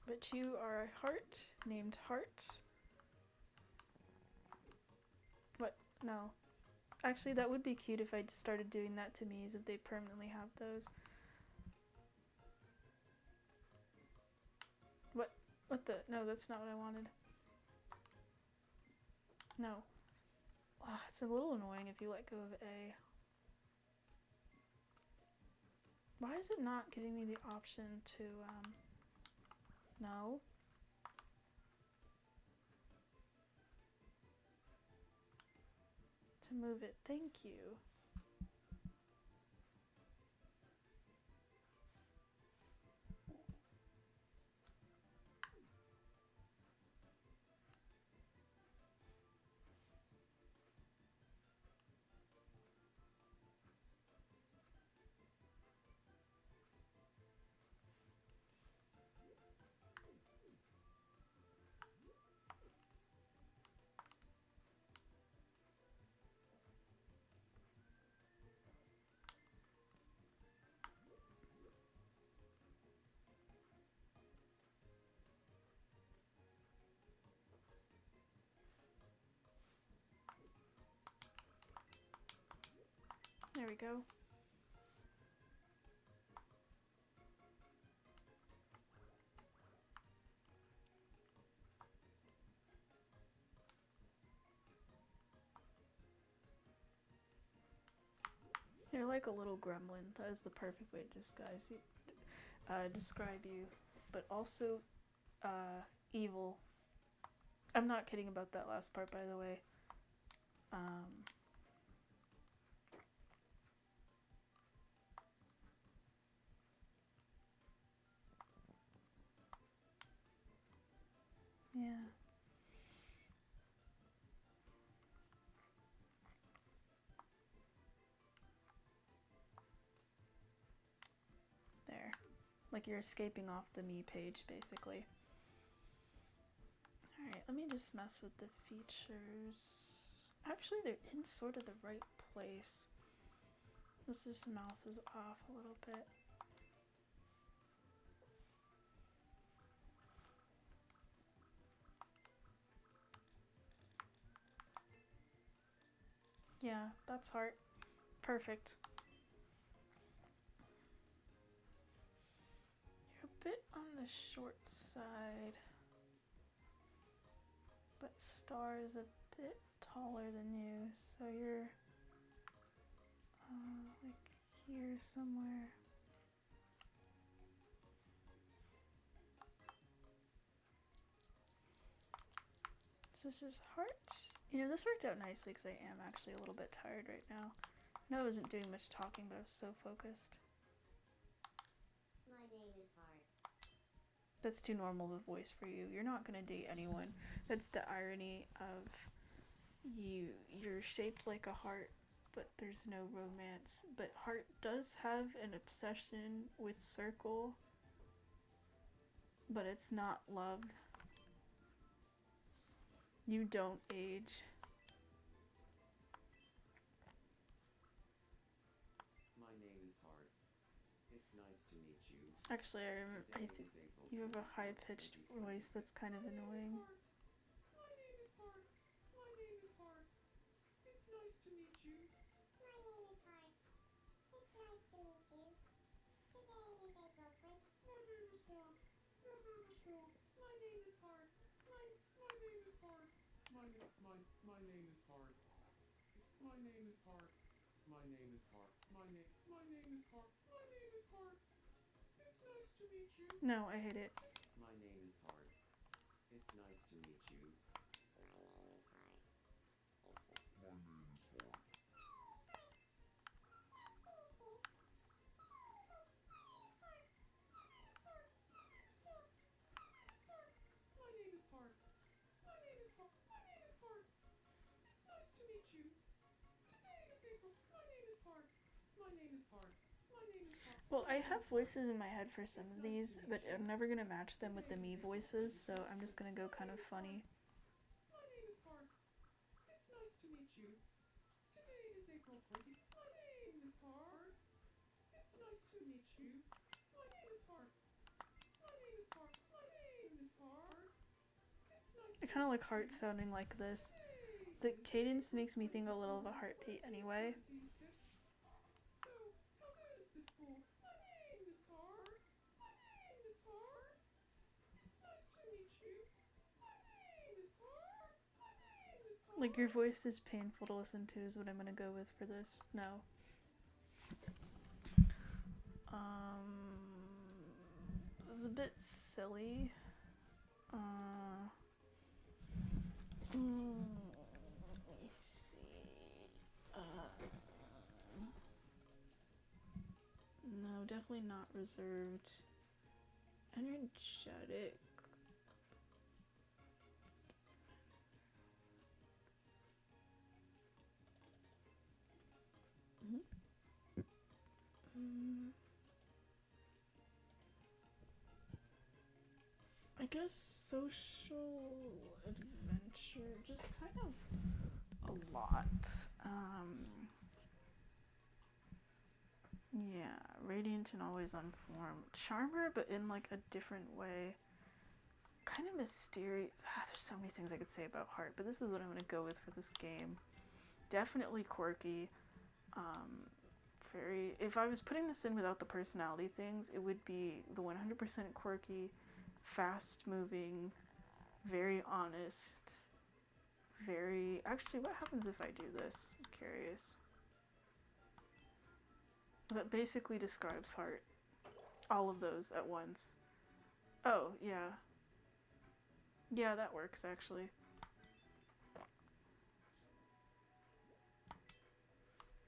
But you are a heart named Heart. What? No. Actually, that would be cute if I started doing that to miis, if they permanently have those. What the? No, that's not what I wanted. No. It's a little annoying if you let go of A. Why is it not giving me the option to, no? To move it, thank you. There we go. You're like a little gremlin. That is the perfect way to describe you. But also, evil. I'm not kidding about that last part, by the way. Yeah. There. Like you're escaping off the me page, basically. Alright, let me just mess with the features. Actually, they're in sort of the right place. This mouse is off a little bit. Yeah, that's heart. Perfect. You're a bit on the short side. But Star is a bit taller than you, so you're like here somewhere. So this is heart. You know, this worked out nicely because I am actually a little bit tired right now. No, I wasn't doing much talking, but I was so focused. My name is Heart. That's too normal of a voice for you. You're not gonna date anyone. That's the irony of you. You're shaped like a heart, but there's no romance. But Heart does have an obsession with Circle, but it's not love. You don't age. My name is Hart. It's nice to meet you. Actually, I think you have a high-pitched voice that's kind of annoying. My name is Hart. My name is Hart. It's nice to meet you. My name is Heart. It's nice to meet you. Today is April 20th. My name is Hart. My name is Hart. My name is Hart. My name is Hart. My name is Hart. My name is Hart. My name is Hart. My name is Hart. My name is Hart. It's nice to meet you. No, I hate it. My name is Hart. It's nice to meet you. My name is Heart. My name is Hart. My name is Hart. My name is Hart. My name is Hart. It's nice to meet you. Today is April. My name is Hart. My name is Hart. My name is Hart. Well, I have voices in my head for some of these, but I'm never gonna match them with the me voices, so I'm just gonna go kind of funny. My name is Hart. It's nice to meet you. Today is April 20th. My name is Hart. It's nice to meet you. My name is Hart. My name is Hart. My name is Hart. It's nice I kind of like Heart sounding like this. The cadence makes me think a little of a heartbeat anyway. So, how goes the school? My name is Hart. My name is Hart. It's nice to meet you. My name is Hart. My name is Hart. Like, your voice is painful to listen to is what I'm gonna go with for this. No. bit silly. Let me see. No, definitely not reserved. Energetic. I guess social adventure, just kind of a lot. Yeah, radiant and always on form. Charmer, but in like a different way. Kind of mysterious. There's so many things I could say about Heart, but this is what I'm going to go with for this game. Definitely quirky. Very. If I was putting this in without the personality things, it would be the 100% quirky, fast moving, very honest, very. Actually, what happens if I do this? I'm curious. That basically describes Heart. All of those at once. Oh, yeah. Yeah, that works actually.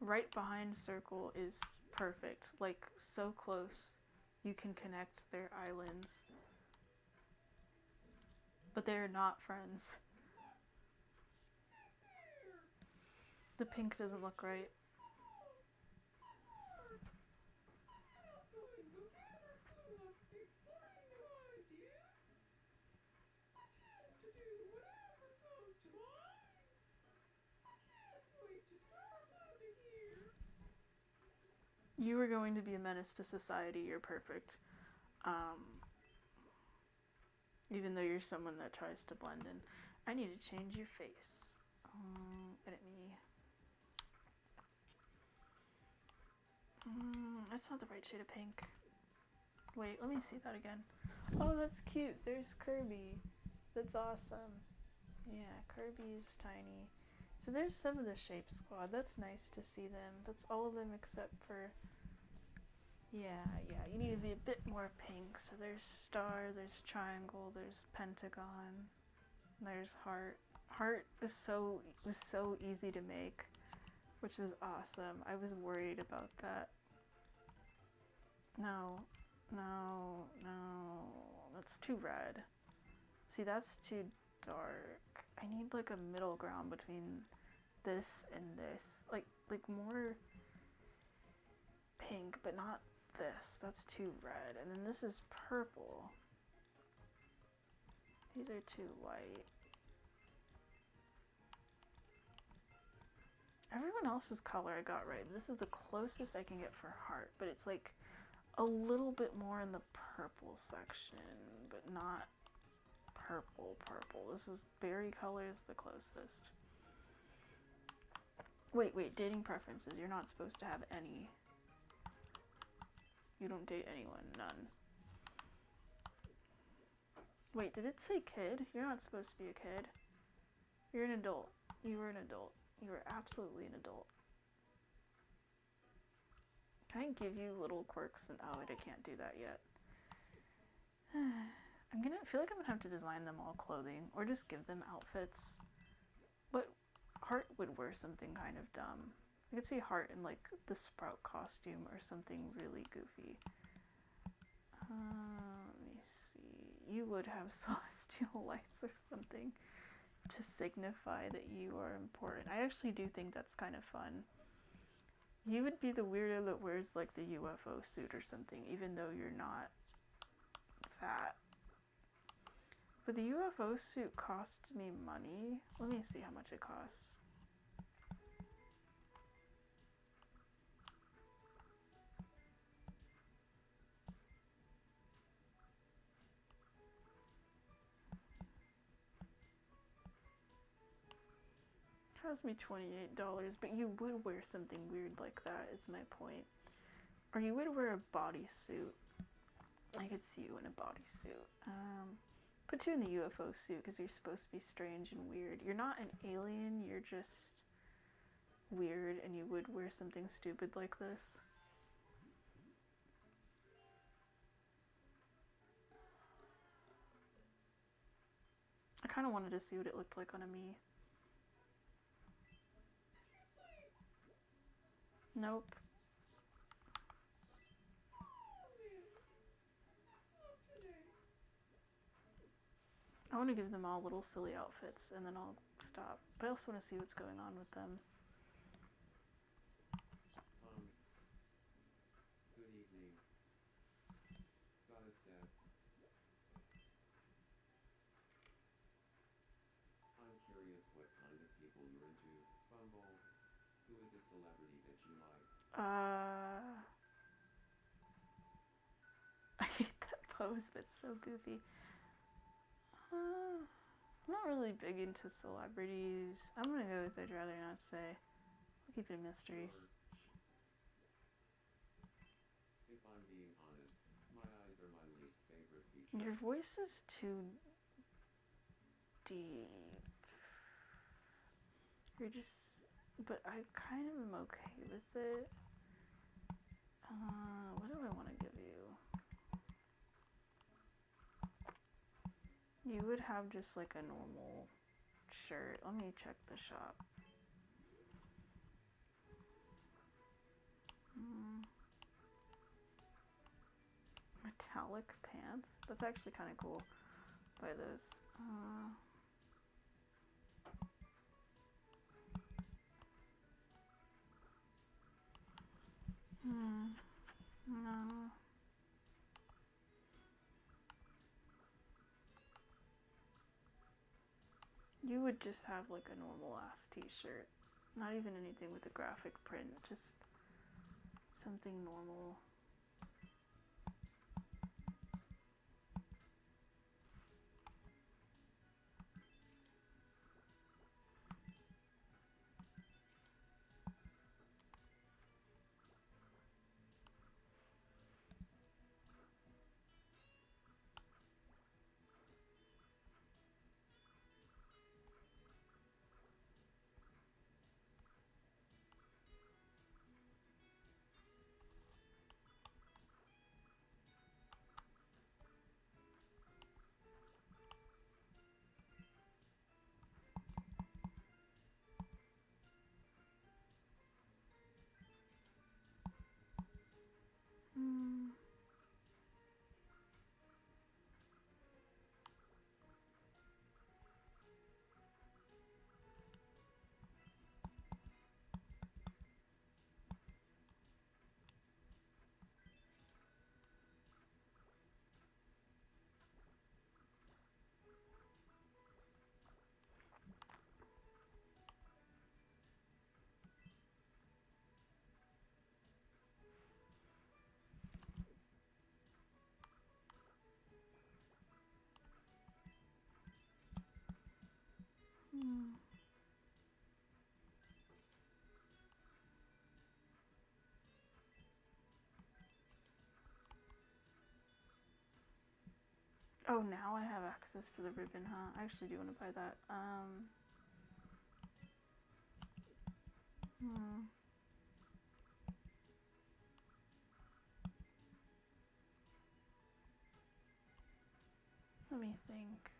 Right behind Circle is perfect. Like, so close you can connect their islands. But they're not friends. The pink doesn't look right. You were going to be a menace to society. You're perfect. Even though you're someone that tries to blend in. I need to change your face. Edit me. That's not the right shade of pink. Wait, let me see that again. Oh, that's cute. There's Kirby. That's awesome. Yeah, Kirby's tiny. So there's some of the Shape Squad. That's nice to see them. That's all of them except for... Yeah, you need to be a bit more pink. So there's Star, there's Triangle, there's Pentagon, there's Heart. Heart was so easy to make, which was awesome. I was worried about that. No. That's too red. See, that's too dark. I need like a middle ground between this and this. Like more pink, but not this. That's too red. And then this is purple. These are too white. Everyone else's color I got right. This is the closest I can get for Heart, but it's like a little bit more in the purple section, but not purple. This is berry color is the closest. Wait, dating preferences. You're not supposed to have any. You don't date anyone, none. Wait, did it say kid? You're not supposed to be a kid. You're an adult. You were an adult. You were absolutely an adult. Can I give you little quirks? And oh, I can't do that yet. I feel like I'm gonna have to design them all clothing, or just give them outfits. But Heart would wear something kind of dumb. I could see Heart in like the Sprout costume or something really goofy. Let me see. You would have celestial lights or something to signify that you are important. I actually do think that's kind of fun. You would be the weirdo that wears like the UFO suit or something, even though you're not fat. But the UFO suit cost me money. Let me see how much it costs. It cost me $28, but you would wear something weird like that, is my point. Or you would wear a bodysuit. I could see you in a bodysuit. Put you in the UFO suit because you're supposed to be strange and weird. You're not an alien, you're just weird, and you would wear something stupid like this. kind of wanted to see what it looked like on a me. Nope. I want to give them all little silly outfits and then I'll stop. But I also want to see what's going on with them. Good evening. Got a set. I'm curious what kind of people you're into. Bumble. Who is a celebrity that you like? I hate that pose, but it's so goofy. I'm not really big into celebrities. I'm gonna go with I'd rather not say. I'll keep it a mystery. If I'm being honest, my eyes are my least favorite feature. Your voice is too deep. You're just... But I kind of am okay with it. What do I want to give you? You would have just like a normal shirt. Let me check the shop. Metallic pants? That's actually kind of cool. Buy those. No. You would just have like a normal ass t-shirt. Not even anything with a graphic print. Just something normal. Oh, now I have access to the ribbon, huh? I actually do want to buy that. Let me think.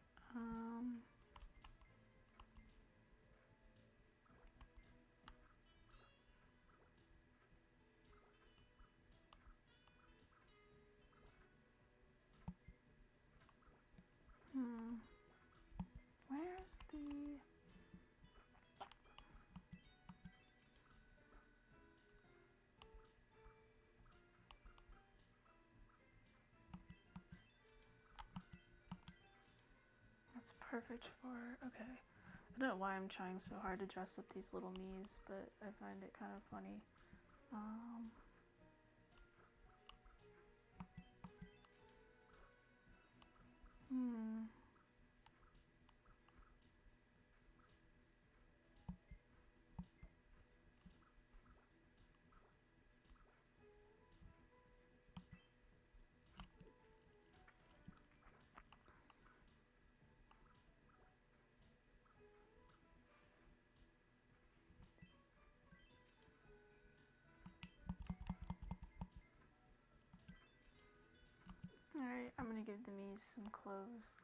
Where's the... That's perfect for... Okay. I don't know why I'm trying so hard to dress up these little me's, but I find it kind of funny. Alright, I'm gonna give the me's some clothes.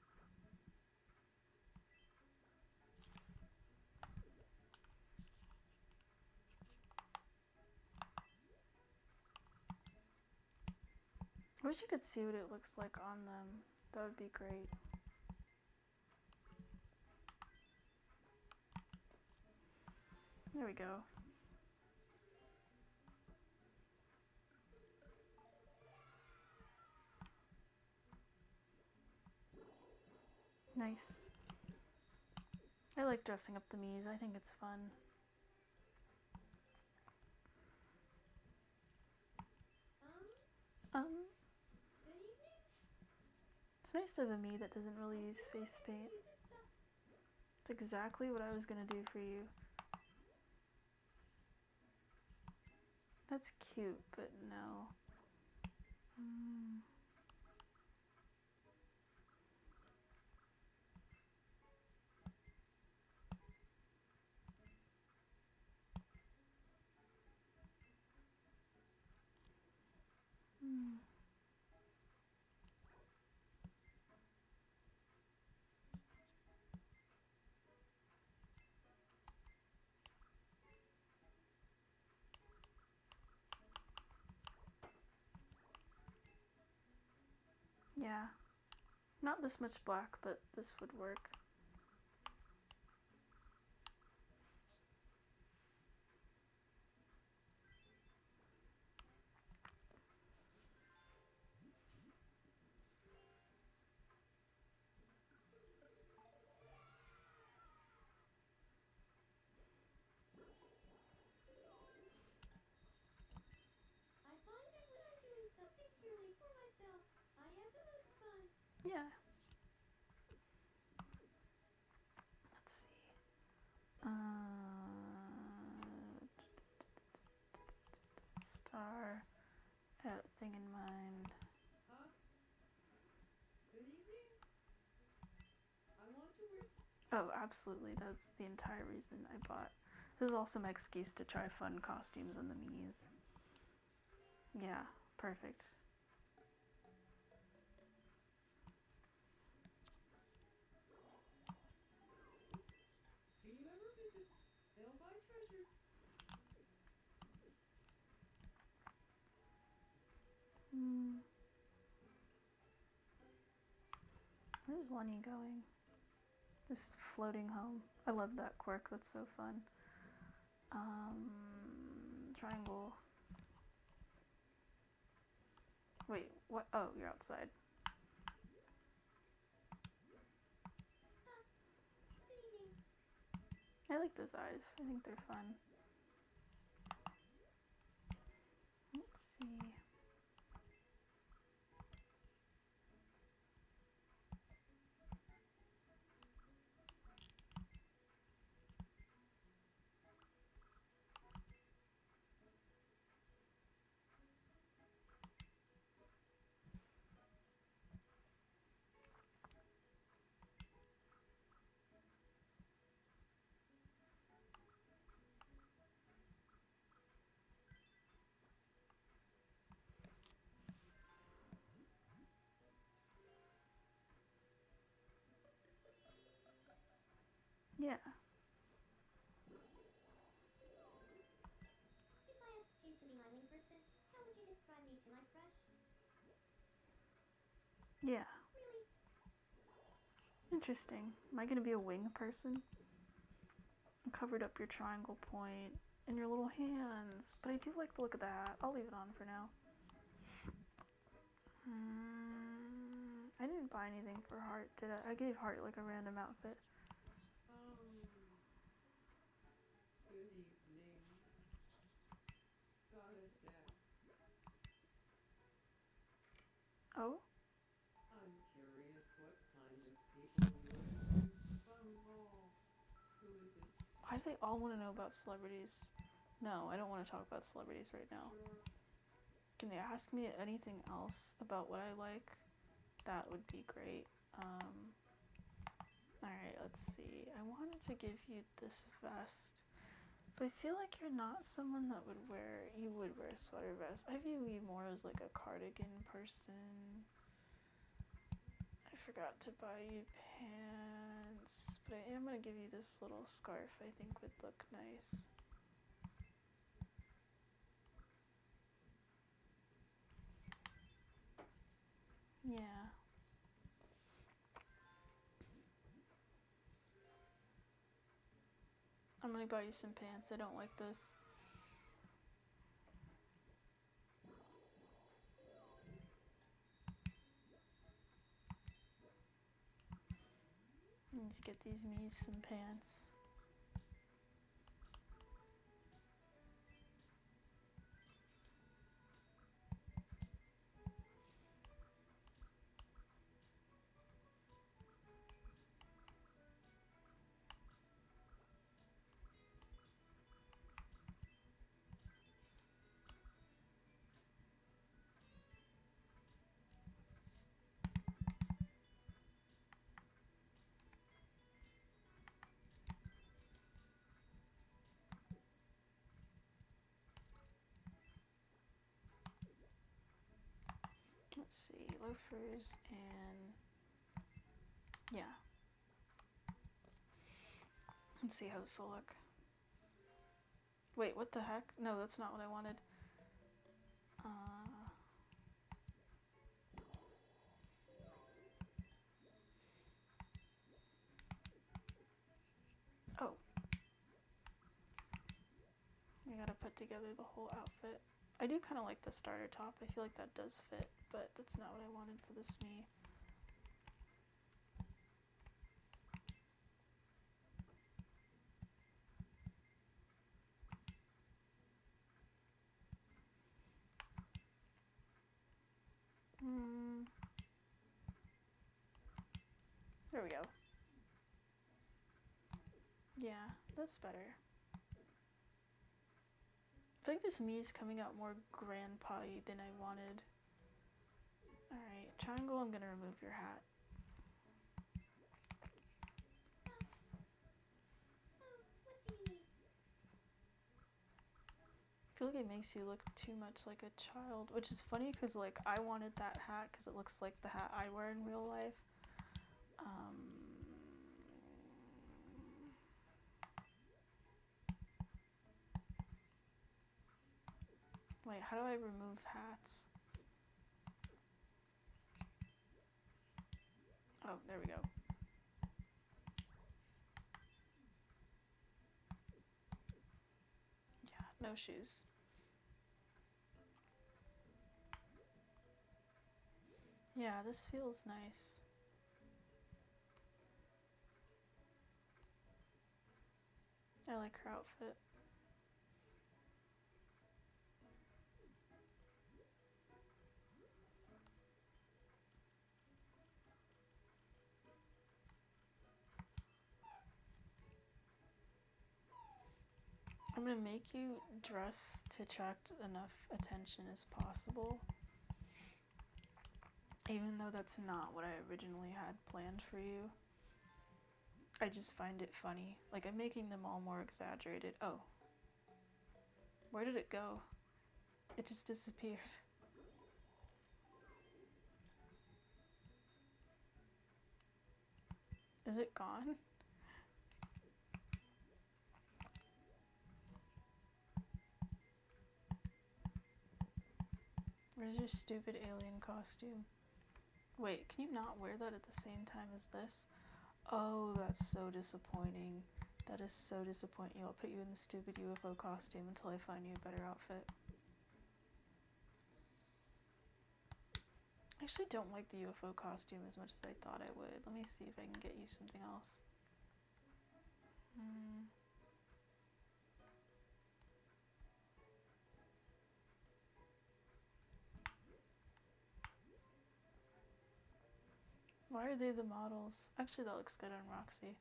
I wish you could see what it looks like on them. That would be great. There we go. Nice. I like dressing up the miis. I think it's fun. Good evening. It's nice to have a Mii that doesn't really use face paint. Use it stuff. It's exactly what I was gonna do for you. That's cute, but no. Yeah. Not this much black, but this would work. I find that when I'm doing something purely for myself, I have the most fun. Yeah. Let's see. Star. Thing in mind. Huh? Good evening? I want to wear Oh, absolutely. That's the entire reason I bought. This is also my excuse to try fun costumes in the miis. Yeah, perfect. Do you ever visit? They'll buy treasures. Where's Lenny going? Just floating home. I love that quirk. That's so fun. Triangle. Wait, what? Oh, you're outside. Good evening. I like those eyes. I think they're fun. Let's see. Yeah. If I asked you to be my wing person, how would you describe me to my crush? Yeah. Really? Interesting. Am I gonna be a wing person? I covered up your triangle point and your little hands, but I do like the look of the hat. I'll leave it on for now. I didn't buy anything for Heart, did I? I gave Heart like a random outfit. Good evening. Got a sec. Oh? I'm curious what kind of people you're into. Bumble. Who is this? Why do they all want to know about celebrities? No, I don't want to talk about celebrities right now. Sure. Can they ask me anything else about what I like? That would be great. Alright, let's see. I wanted to give you this vest, but I feel like you're not someone that would wear, you would wear a sweater vest. I view you more as like a cardigan person. I forgot to buy you pants, but I am going to give you this little scarf I think would look nice. Yeah. I'm gonna buy you some pants. I don't like this. I need to get these miis some pants. Let's see, loafers and yeah. Let's see how this will look. Wait, what the heck? No, that's not what I wanted. Oh. I gotta put together the whole outfit. I do kind of like the starter top. I feel like that does fit, but that's not what I wanted for this me. There we go. Yeah, that's better. I feel like this me is coming out more grandpa-y than I wanted. Alright, triangle, I'm gonna remove your hat. What do you need? I feel like it makes you look too much like a child, which is funny because like I wanted that hat because it looks like the hat I wear in real life. Wait, how do I remove hats? Oh, there we go. Yeah, no shoes. Yeah, this feels nice. I like her outfit. I'm gonna make you dress to attract enough attention as possible. Even though that's not what I originally had planned for you. I just find it funny. Like, I'm making them all more exaggerated. Oh. Where did it go? It just disappeared. Is it gone? Where's your stupid alien costume? Wait, can you not wear that at the same time as this? Oh, that's so disappointing. That is so disappointing. I'll put you in the stupid UFO costume until I find you a better outfit. I actually don't like the UFO costume as much as I thought I would. Let me see if I can get you something else. Why are they the models? Actually, that looks good on Roxy.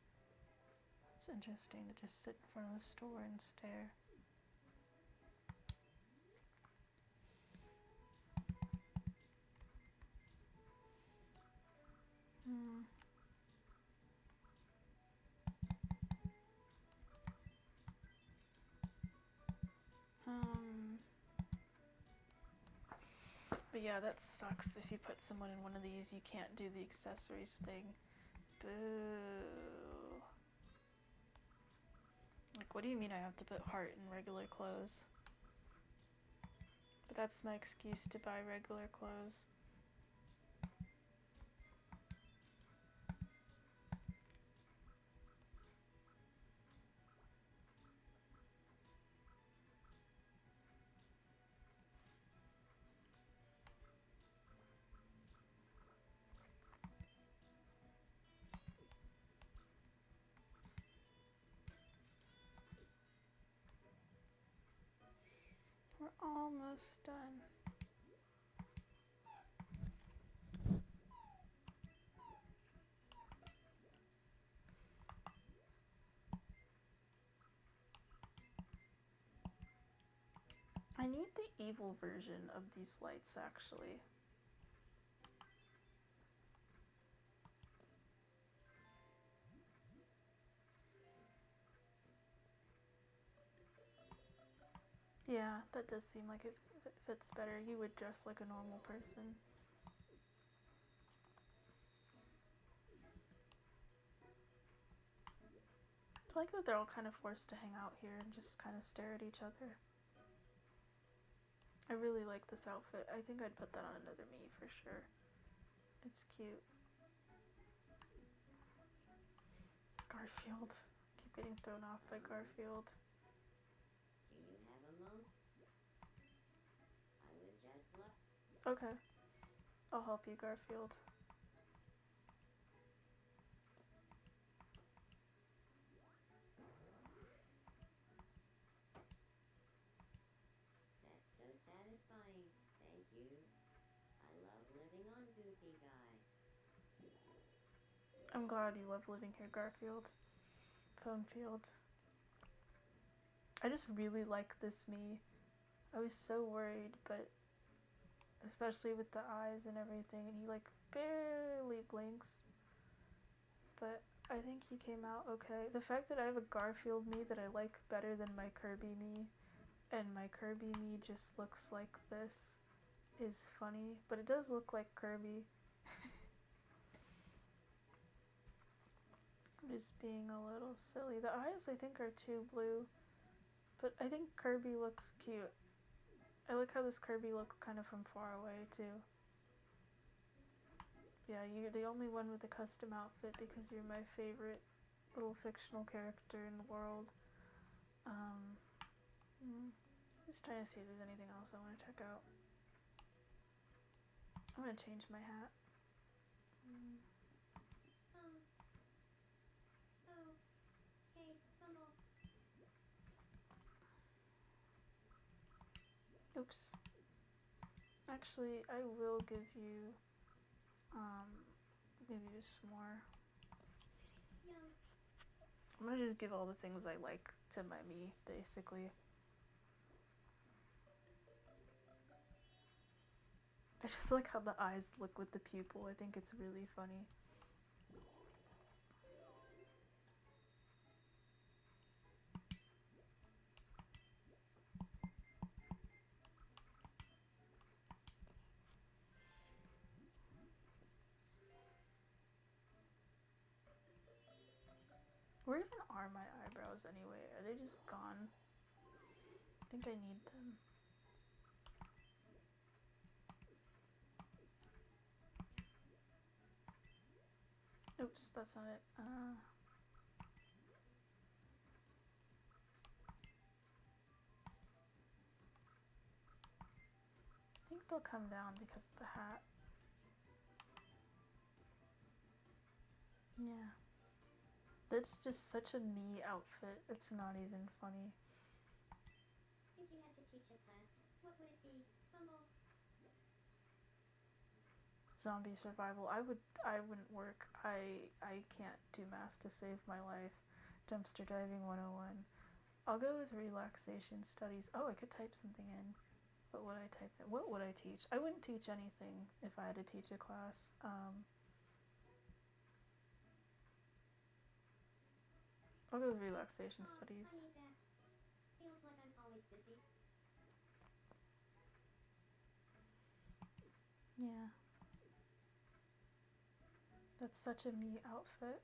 It's interesting to just sit in front of the store and stare. But yeah, that sucks. If you put someone in one of these, you can't do the accessories thing. Boo. Like, what do you mean I have to put heart in regular clothes? But that's my excuse to buy regular clothes. We're almost done. I need the evil version of these lights, actually. Yeah, that does seem like it fits better. You would dress like a normal person. I like that they're all kind of forced to hang out here and just kind of stare at each other. I really like this outfit. I think I'd put that on another me for sure. It's cute. Garfield. Keep getting thrown off by Garfield. Do you have a moment? I would just love. Okay. I'll help you, Garfield. That's so satisfying. Thank you. I love living on Goofy Guy. I'm glad you love living here, Garfield. Phonefield. I just really like this me. I was so worried, but especially with the eyes and everything, and he like barely blinks. But I think he came out okay. The fact that I have a Garfield me that I like better than my Kirby me, and my Kirby me just looks like this, is funny. But it does look like Kirby. I'm just being a little silly. The eyes I think are too blue, but I think Kirby looks cute. I like how this Kirby looks kind of from far away too. Yeah, you're the only one with a custom outfit because you're my favorite little fictional character in the world. Just trying to see if there's anything else I want to check out. I'm gonna change my hat. Hey, Bumble. Oops. Actually, I will give you some more. Young. I'm gonna just give all the things I like to my me, basically. I just like how the eyes look with the pupil. I think it's really funny. Where even are my eyebrows anyway? Are they just gone? I think I need them. Oops, that's not it. I think they'll come down because of the hat. Yeah. That's just such a me outfit. It's not even funny. If you had to teach a class, what would it be? Bumble. Zombie survival. I wouldn't work. I can't do math to save my life. Dumpster diving 101. I'll go with relaxation studies. Oh, I could type something in. What would I type in? What would I teach? I wouldn't teach anything if I had to teach a class. I'll go with relaxation studies. I need that. Feels like I'm always busy. Yeah. That's such a me outfit.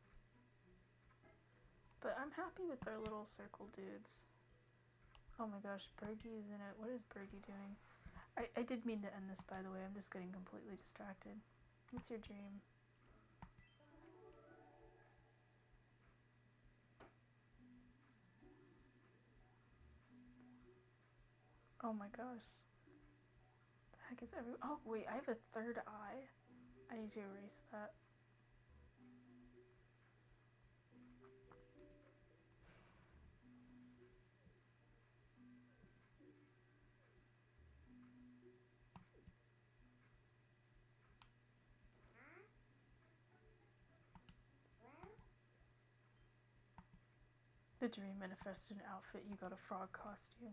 But I'm happy with our little circle dudes. Oh my gosh, Bergie is in it. What is Bergie doing? I did mean to end this, by the way. I'm just getting completely distracted. What's your dream? Oh my gosh. The heck is every... Oh, wait, I have a third eye. I need to erase that. The dream manifested an outfit, you got a frog costume.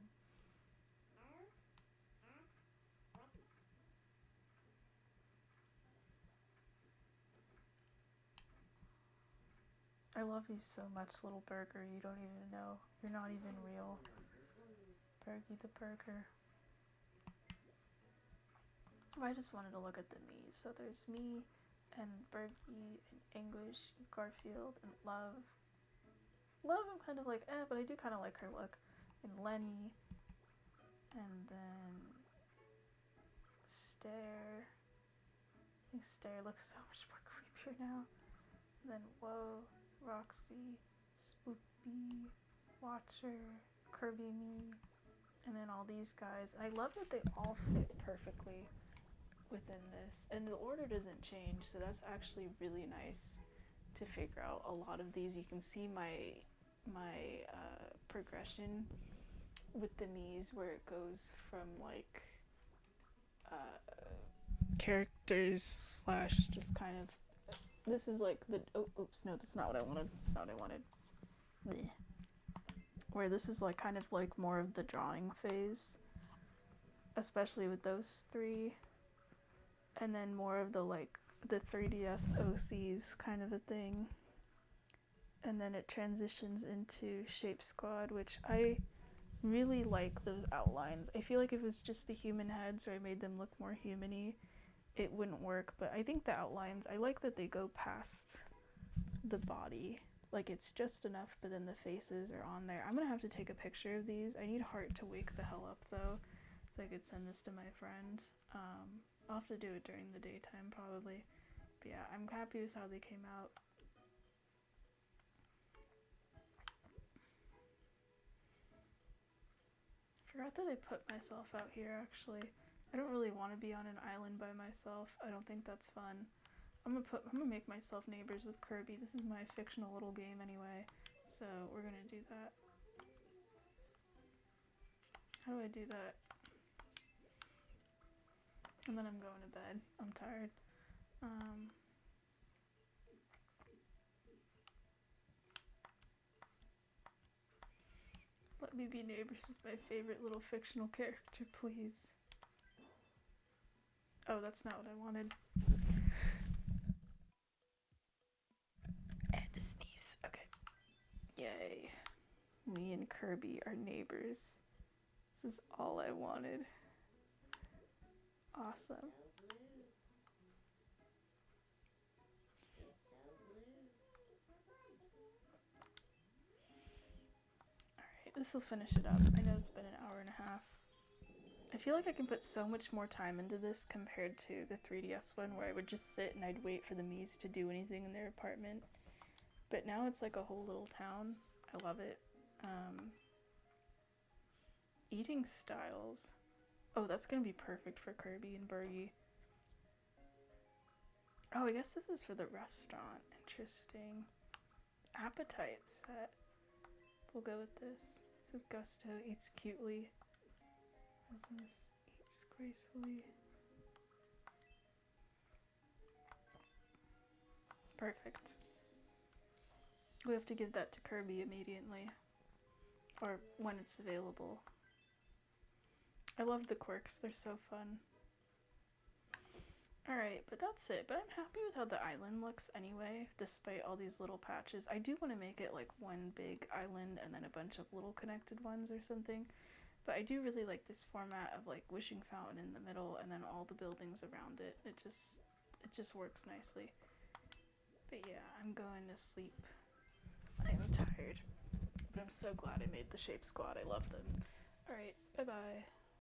I love you so much, little burger, you don't even know. You're not even real. Bergie the burger. I just wanted to look at the miis. So there's me and Bergie and English, and Garfield and Love. Love I'm kind of like, but I do kind of like her look. And Lenny. And then Stare. I think Stare looks so much more creepier now. And then Whoa, Roxy, Spoopy, Watcher, Kirby Me, and then all these guys. I love that they all fit perfectly within this, and the order doesn't change, so that's actually really nice to figure out. A lot of these, you can see my progression with the miis, where it goes from like characters slash just kind of, this is like the, oops, no, that's not what I wanted. That's not what I wanted. Blech. Where this is like kind of like more of the drawing phase, especially with those three, and then more of the like the 3DS OCs kind of a thing, and then it transitions into Shape Squad, which I really like those outlines. I feel like if it was just the human heads or I made them look more human-y, it wouldn't work, but I think the outlines, I like that they go past the body. Like, it's just enough, but then the faces are on there. I'm gonna have to take a picture of these. I need Heart to wake the hell up, though, so I could send this to my friend. I'll have to do it during the daytime, probably. But yeah, I'm happy with how they came out. Forgot that I put myself out here, actually. I don't really want to be on an island by myself. I don't think that's fun. I'm gonna make myself neighbors with Kirby. This is my fictional little game anyway, so we're gonna do that. How do I do that? And then I'm going to bed. I'm tired. Let me be neighbors with my favorite little fictional character, please. Oh, that's not what I wanted. And to sneeze. Okay. Yay. Me and Kirby are neighbors. This is all I wanted. Awesome. Alright, this will finish it up. I know it's been an hour and a half. I feel like I can put so much more time into this compared to the 3DS one, where I would just sit and I'd wait for the miis to do anything in their apartment. But now it's like a whole little town. I love it. Eating styles. Oh, that's gonna be perfect for Kirby and Bergie. Oh, I guess this is for the restaurant. Interesting. Appetite set. We'll go with this. This is Gusto eats cutely. Business eats gracefully. Perfect. We have to give that to Kirby immediately. Or when it's available. I love the quirks, they're so fun. Alright, but that's it. But I'm happy with how the island looks anyway, despite all these little patches. I do want to make it like one big island and then a bunch of little connected ones or something. But I do really like this format of like Wishing Fountain in the middle and then all the buildings around it. It just works nicely. But yeah, I'm going to sleep. I'm tired. But I'm so glad I made the Shape Squad. I love them. Alright, bye-bye.